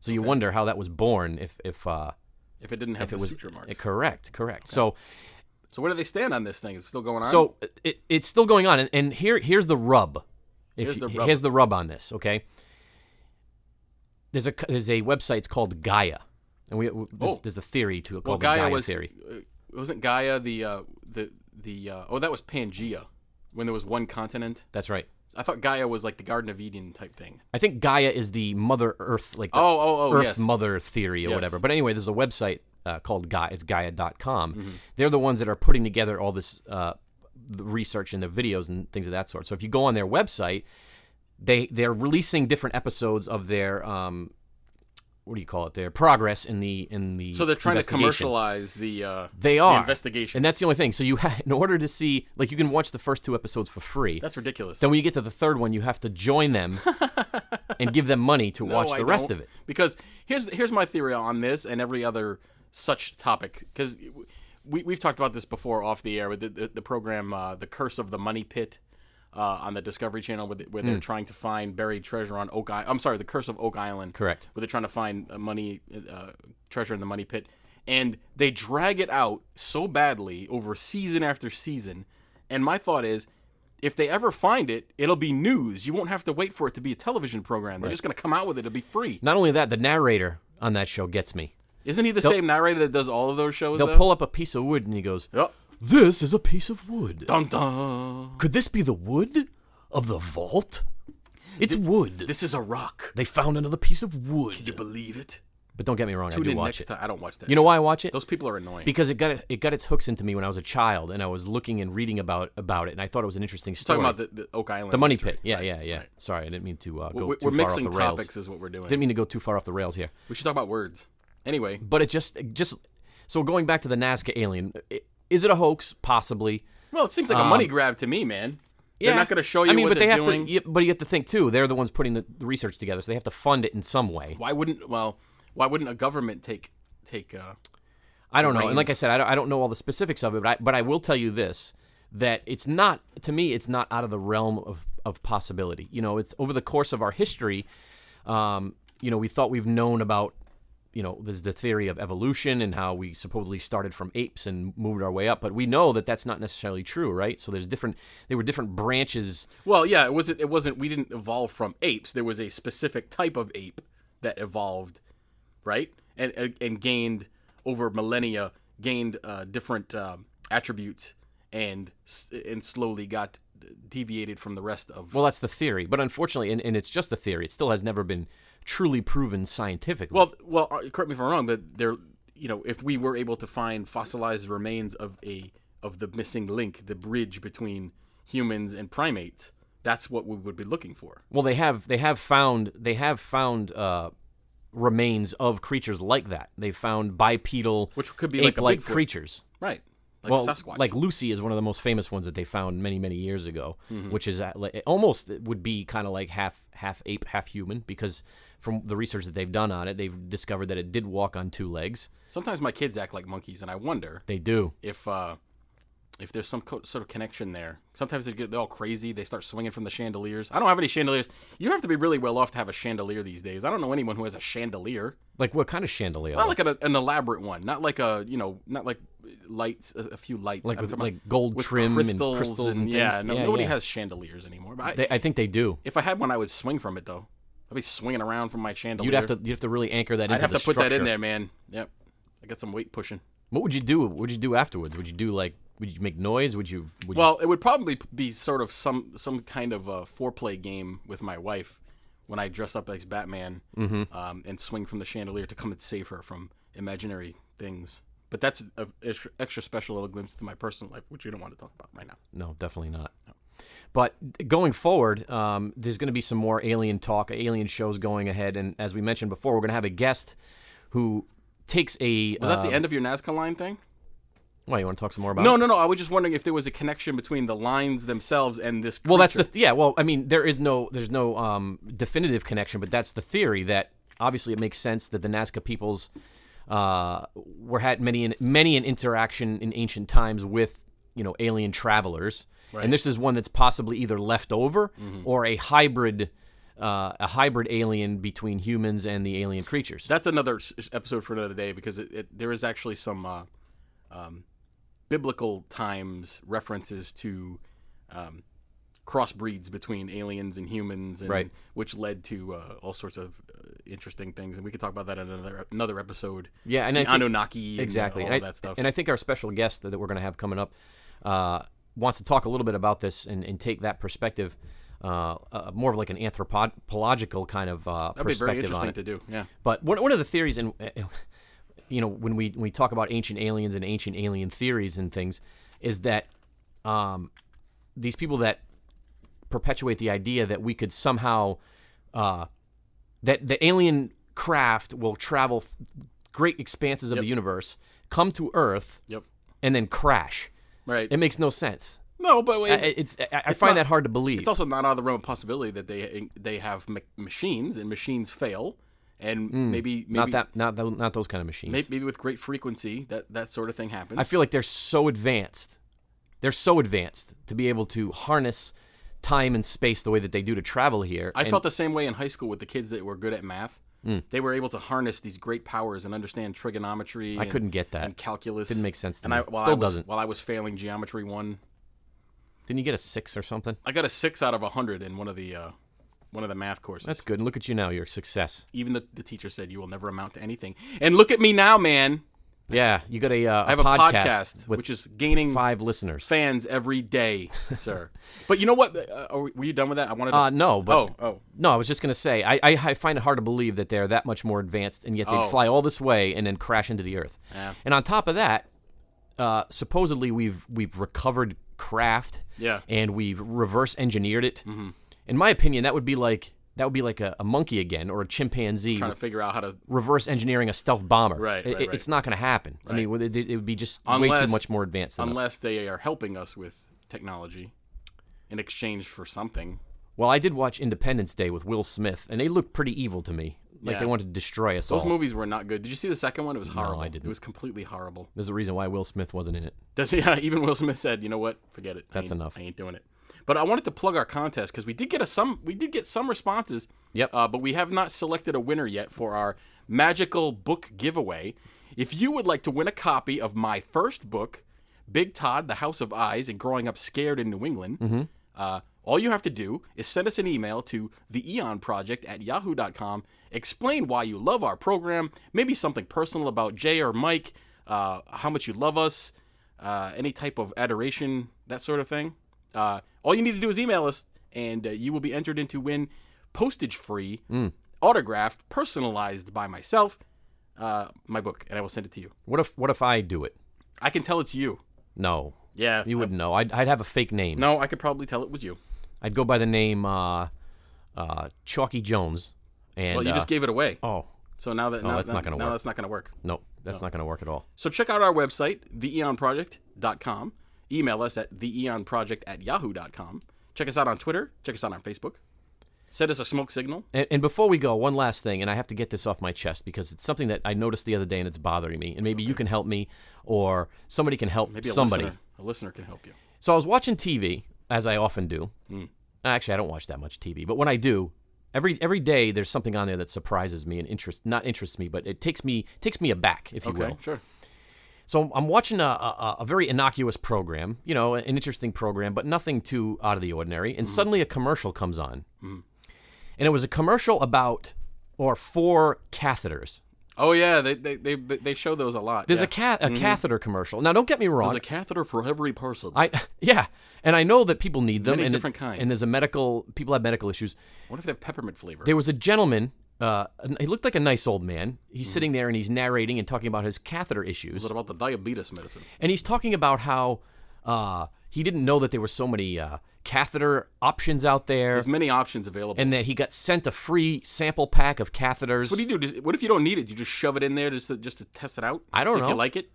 So you wonder how that was born if it didn't have the suture marks. Correct. Okay. So where do they stand on this thing? Is it still going on? So it's still going on, and here's the rub. Here's the rub on this. Okay. There's a website. It's called Gaia, and there's a theory to it called the Gaia theory. Wasn't Gaia that was Pangea when there was one continent? That's right. I thought Gaia was like the Garden of Eden type thing. I think Gaia is the Mother Earth, like the Earth yes. Mother theory or whatever. But anyway, there's a website called Gaia. It's Gaia.com. Mm-hmm. They're the ones that are putting together all this the research and the videos and things of that sort. So if you go on their website, they're releasing different episodes of their what do you call it? Their progress in the So they're trying to investigation. commercialize the They are the investigation. and that's the only thing. So in order to see, like, you can watch the first 2 episodes for free. That's ridiculous. Then when you get to the third one, you have to join them and give them money to watch the rest of it. Because here's my theory on this and every other such topic. Because we've talked about this before off the air with the program The Curse of the Money Pit on the Discovery Channel where they're trying to find buried treasure on Oak Island. I'm sorry, The Curse of Oak Island. Correct. Where they're trying to find treasure in the money pit. And they drag it out so badly over season after season. And my thought is, if they ever find it, it'll be news. You won't have to wait for it to be a television program. They're just going to come out with it. It'll be free. Not only that, the narrator on that show gets me. Isn't he the same narrator that does all of those shows? They'll pull up a piece of wood and he goes, Yep. "This is a piece of wood. Dun dun. Could this be the wood of the vault? It's wood. This is a rock. They found another piece of wood." Can you believe it? But don't get me wrong, I Tune do in watch next it. time. I don't watch that. You know why I watch it? Those people are annoying. Because it got its hooks into me when I was a child, and I was looking and reading about it, and I thought it was an interesting story. Talking about the Oak Island. The money mystery. pit. Yeah, Right, yeah. right. Sorry, I didn't mean to go We're too far off mixing the rails. topics is what we're doing. Didn't mean to go too far off the rails here. We should talk about words. Anyway. But it just so going back to the Nazca alien, is it a hoax? Possibly. Well, it seems like a money grab to me, man. They're not going to show you what but they're they have doing. to. But you have to think too. They're the ones putting the research together, so they have to fund it in some way. Why wouldn't a government take I don't know. And reins? like I said, I don't know all the specifics of it, but I will tell you this: that it's not, to me, it's not out of the realm of possibility. You know, it's over the course of our history. we thought we've known about, there's the theory of evolution and how we supposedly started from apes and moved our way up, but we know that that's not necessarily true, right? So there were different branches. Well, yeah, it wasn't. We didn't evolve from apes. There was a specific type of ape that evolved, right, and gained over millennia, different attributes, and slowly got deviated from the rest of. Well, that's the theory, but unfortunately, and it's just a theory. It still has never been truly proven scientifically. Well, correct me if I'm wrong, but if we were able to find fossilized remains of the missing link, the bridge between humans and primates, that's what we would be looking for. Well, they have found remains of creatures like that. They found bipedal, which could be like ape-like creatures, right? Like Sasquatch. Like Lucy is one of the most famous ones that they found many, many years ago, which is almost would be kind of like half ape, half human, because from the research that they've done on it, they've discovered that it did walk on two legs. Sometimes my kids act like monkeys, and I wonder they do if there's some sort of connection there. Sometimes they're all crazy. They start swinging from the chandeliers. I don't have any chandeliers. You have to be really well off to have a chandelier these days. I don't know anyone who has a chandelier. Like what kind of chandelier? Not like an elaborate one. Not like not like lights, a few lights. Like with gold trim and crystals and things. Yeah, nobody has chandeliers anymore. But I think they do. If I had one, I would swing from it, though. I'd be swinging around from my chandelier. You'd have to really anchor that into the structure. I'd have to put that in there, man. Yep. I got some weight pushing. What would you do? What would you do afterwards? Would you make noise? Well, it would probably be sort of some kind of a foreplay game with my wife when I dress up as Batman and swing from the chandelier to come and save her from imaginary things. But that's an extra special little glimpse to my personal life, which we don't want to talk about right now. No, definitely not. No. But going forward, there's going to be some more alien talk, alien shows going ahead. And as we mentioned before, we're going to have a guest who takes a... Was that the end of your Nazca line thing? Why, you want to talk some more about it? No. I was just wondering if there was a connection between the lines themselves and this creature. Well, that's well, I mean, there's no definitive connection, but that's the theory that obviously it makes sense that the Nazca peoples had many an interaction in ancient times with, alien travelers. Right. And this is one that's possibly either left over or a hybrid alien between humans and the alien creatures. That's another episode for another day, because there is actually some biblical times references to crossbreeds between aliens and humans, and right. which led to all sorts of interesting things, and we could talk about that in another episode. Yeah, and Anunnaki, exactly, and all that stuff. And I think our special guest that we're going to have coming up wants to talk a little bit about this and take that perspective, more of like an anthropological kind of perspective. That'd be very interesting on it. To do. Yeah. But one of the theories, and when we talk about ancient aliens and ancient alien theories and things, is that these people that perpetuate the idea that we could somehow that the alien craft will travel great expanses of the universe, come to Earth, and then crash. Right. It makes no sense. No, but I find that hard to believe. It's also not out of the realm of possibility that they have machines, and machines fail, and maybe not those kind of machines. Maybe with great frequency that sort of thing happens. I feel like they're so advanced. They're so advanced to be able to harness time and space the way that they do to travel here. I felt the same way in high school with the kids that were good at math. They were able to harness these great powers and understand trigonometry. I couldn't get that. And calculus. Didn't make sense to me. Still doesn't. While I was failing Geometry 1. Didn't you get a 6 or something? I got a 6 out of 100 in one of the math courses. That's good. And look at you now. You're a success. Even the teacher said you will never amount to anything. And look at me now, man. Yeah, you got I have a podcast which is gaining 5 listeners, fans every day, sir. But you know what? Were you done with that? I wanted to... No, but no. I was just gonna say I find it hard to believe that they're that much more advanced, and yet they fly all this way and then crash into the Earth. Yeah. And on top of that, supposedly we've recovered craft, and we've reverse engineered it. Mm-hmm. In my opinion, that would be like a monkey again, or a chimpanzee trying to figure out how to reverse engineering a stealth bomber. Right. It's not going to happen. Right. I mean, it would be just way too much more advanced than unless us. They are helping us with technology in exchange for something. Well, I did watch Independence Day with Will Smith, and they looked pretty evil to me. Like they wanted to destroy us all. Those movies were not good. Did you see the second one? It was horrible. No, I didn't. It was completely horrible. There's a reason why Will Smith wasn't in it. Yeah, even Will Smith said, you know what? Forget it. That's enough. I ain't doing it. But I wanted to plug our contest because we did get some responses. Yep. But we have not selected a winner yet for our magical book giveaway. If you would like to win a copy of my first book, Big Todd, The House of Eyes, and Growing Up Scared in New England, all you have to do is send us an email to TheEoNProject@yahoo.com. Explain why you love our program, maybe something personal about Jay or Mike, how much you love us, any type of adoration, that sort of thing. All you need to do is email us, and you will be entered in to win postage-free, autographed, personalized by myself, my book, and I will send it to you. What if I do it? I can tell it's you. No. Yeah. You wouldn't know. I'd have a fake name. No, I could probably tell it was you. I'd go by the name Chalky Jones. And, well, you just gave it away. Oh. So now that's not going to work. Now that's not going to work. No, that's not going to work at all. So check out our website, TheEoNProject.com. Email us at TheEoNProject@yahoo.com. Check us out on Twitter. Check us out on Facebook. Send us a smoke signal. And before we go, one last thing, and I have to get this off my chest because it's something that I noticed the other day and it's bothering me. And maybe you can help me or somebody can help somebody. A listener can help you. So I was watching TV, as I often do. Actually, I don't watch that much TV, but when I do, every day there's something on there that surprises me and interests me, but it takes me aback, if you will. Sure. So I'm watching a very innocuous program, an interesting program, but nothing too out of the ordinary. And suddenly a commercial comes on. And it was a commercial for catheters. Oh yeah, they show those a lot. There's a catheter commercial. Now, don't get me wrong. There's a catheter for every person. And I know that people need them. Many and different kinds. And there's people have medical issues. What if they have peppermint flavor? There was a gentleman. He looked like a nice old man. He's sitting there and he's narrating and talking about his catheter issues. What about the diabetes medicine? And he's talking about how he didn't know that there were so many catheter options out there. There's many options available. And that he got sent a free sample pack of catheters. So what do you do? What if you don't need it? You just shove it in there just to test it out? I don't know. If you like it?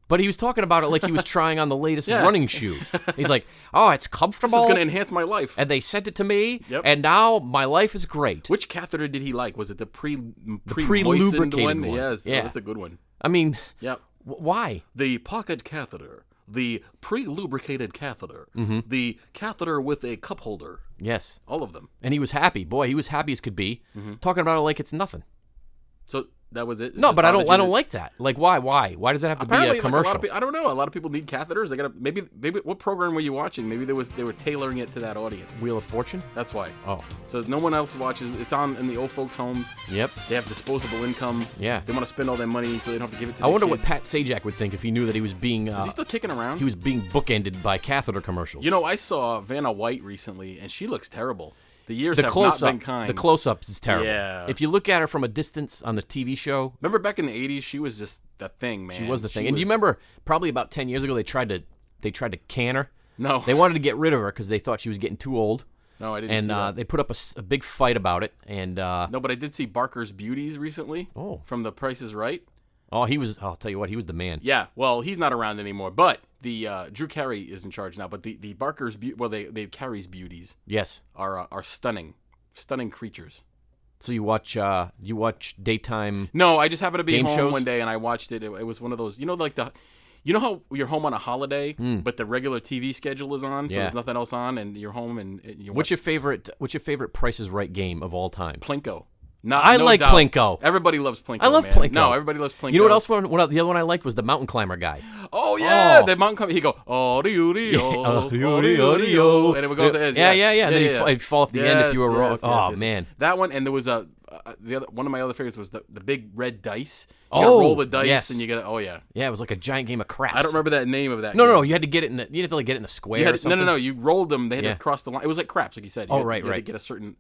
But he was talking about it like he was trying on the latest running shoe. He's like, oh, it's comfortable. This is going to enhance my life. And they sent it to me, and now my life is great. Which catheter did he like? Was it the pre-lubricated one? one? Yes, yeah. That's a good one. I mean, yep. Why? The pocket catheter, the pre-lubricated catheter, the catheter with a cup holder. Yes. All of them. And he was happy. Boy, he was happy as could be, talking about it like it's nothing. So that was it? No, but I don't like that. Like, why? Why does it have to be a commercial? I don't know. A lot of people need catheters. They gotta maybe. What program were you watching? Maybe they were tailoring it to that audience. Wheel of Fortune. That's why. Oh, so no one else watches. It's on in the old folks' homes. Yep. They have disposable income. Yeah. They want to spend all their money so they don't have to give it to. I wonder kids. what Pat Sajak would think if he knew that he was being. Is he still kicking around? He was being bookended by catheter commercials. I saw Vanna White recently, and she looks terrible. The years have not been kind. The close-ups is terrible. Yeah. If you look at her from a distance on the TV show. Remember back in the 80s, she was just the thing, man. She was the thing. And do you remember probably about 10 years ago they tried to can her? No. They wanted to get rid of her because they thought she was getting too old. No, I didn't see that. And they put up a big fight about it. And no, but I did see Barker's Beauties recently. Oh. From The Price is Right. Oh, I'll tell you what, he was the man. Yeah, well, he's not around anymore, but the Drew Carey is in charge now, but the Barker's they Carey's Beauties. Yes. Are stunning. Stunning creatures. So you watch daytime? No, I just happened to be home shows? one day and I watched it. It was one of those, you know how you're home on a holiday, but the regular TV schedule is on, so there's nothing else on, and you're home and you. What's your favorite Price is Right game of all time? Plinko. I like doubt. Plinko. Everybody loves Plinko. I love man. Plinko. No, everybody loves Plinko. You know what else? The other one I liked was the mountain climber guy. Oh yeah, the mountain climber. He go and it would go there. Yeah. Then he'd fall off the end if you were wrong. Yes. Man, that one, and there was one of my other favorites was the big red dice. You roll the dice and you get it. Oh yeah. Yeah, it was like a giant game of craps. I don't remember that name of that. No. You had to get it you had to get it in a square. Or something. No. You rolled them. They had to cross the line. It was like craps, like you said. You had to get a certain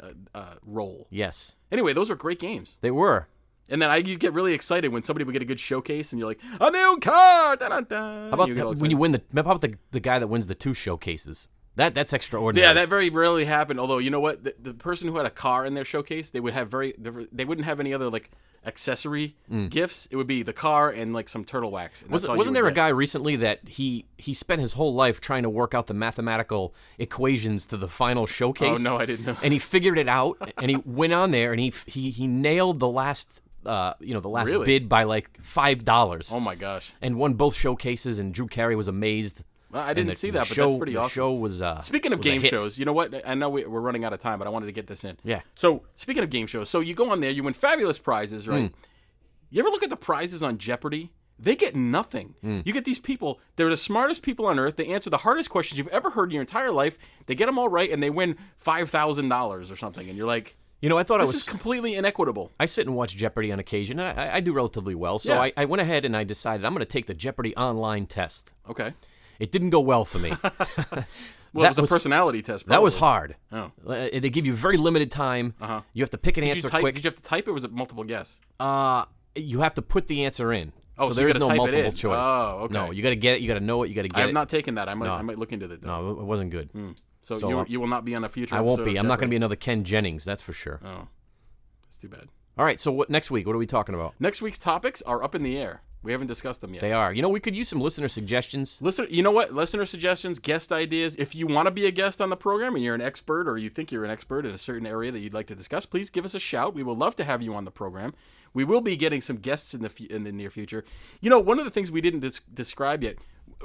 roll. Yes. Anyway, those were great games. They were. And then you get really excited when somebody would get a good showcase, and you're like, a new car! Da-da-da. How about when you win how about the guy that wins the 2 showcases? That's extraordinary. Yeah, that very rarely happened. Although you know what, the person who had a car in their showcase, they would have they wouldn't have any other like accessory gifts. It would be the car and like some turtle wax. Wasn't there a guy recently that he spent his whole life trying to work out the mathematical equations to the final showcase? Oh no, I didn't know. And he figured it out, and he went on there, and he nailed the last. Really? Bid by like $5. Oh my gosh! And won both showcases, and Drew Carey was amazed. Well, I didn't see that, but show, that's pretty awesome. The show was Speaking of was a game hit. shows, you know what? I know we're running out of time, but I wanted to get this in. Yeah. So, speaking of game shows, so you go on there, you win fabulous prizes, right? You ever look at the prizes on Jeopardy? They get nothing. You get these people, they're the smartest people on earth. They answer the hardest questions you've ever heard in your entire life. They get them all right, and they win $5,000 or something. And you're like, You know, I thought this is completely inequitable. I sit and watch Jeopardy on occasion, and I do relatively well. So Yeah. I went ahead and I decided I'm going to take the Jeopardy online test. Okay. It didn't go well for me. Well, it was a personality test. That was probably. hard. Oh. They give you very limited time. You have to pick an answer quick. Did you have to type it, or was it multiple guess? You have to put the answer in. Oh, so so there you is gotta no type it multiple in. choice. Oh, okay. No, you got to get it. You got to know it. You got to get I have it. not taken that. I might look into that, though. No, it wasn't good. So you will not be on a future I episode won't be. of I'm not going to Jeopardy? be another Ken Jennings, that's for sure. Oh, that's too bad. All right, so next week, what are we talking about? Next week's topics are up in the air. We haven't discussed them yet. They are. You know, we could use some listener suggestions. You know what? Listener suggestions, guest ideas. If you want to be a guest on the program and you're an expert, or you think you're an expert in a certain area that you'd like to discuss, please give us a shout. We would love to have you on the program. We will be getting some guests in the near future. You know, one of the things we didn't describe yet,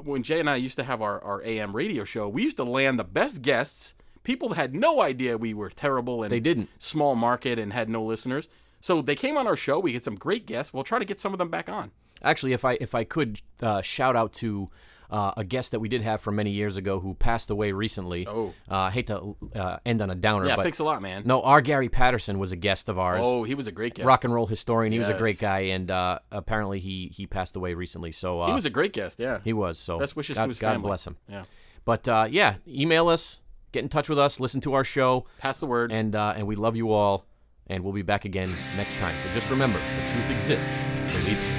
when Jay and I used to have our AM radio show, we used to land the best guests. People had no idea we were terrible and They didn't. small market and had no listeners. So they came on our show. We get some great guests. We'll try to get some of them back on. Actually, if I could shout out to a guest that we did have from many years ago who passed away recently. Oh. I hate to end on a downer. Yeah, but thanks a lot, man. No, our Gary Patterson was a guest of ours. Oh, he was a great guest. Rock and roll historian. He was a Yes. great guy, and apparently he passed away recently. So He was a great guest, yeah. he was. So Best wishes God, to his God family. bless him. Yeah. But yeah, email us, get in touch with us, listen to our show, Pass the word. and we love you all. And we'll be back again next time. So just remember, the truth exists. Believe it.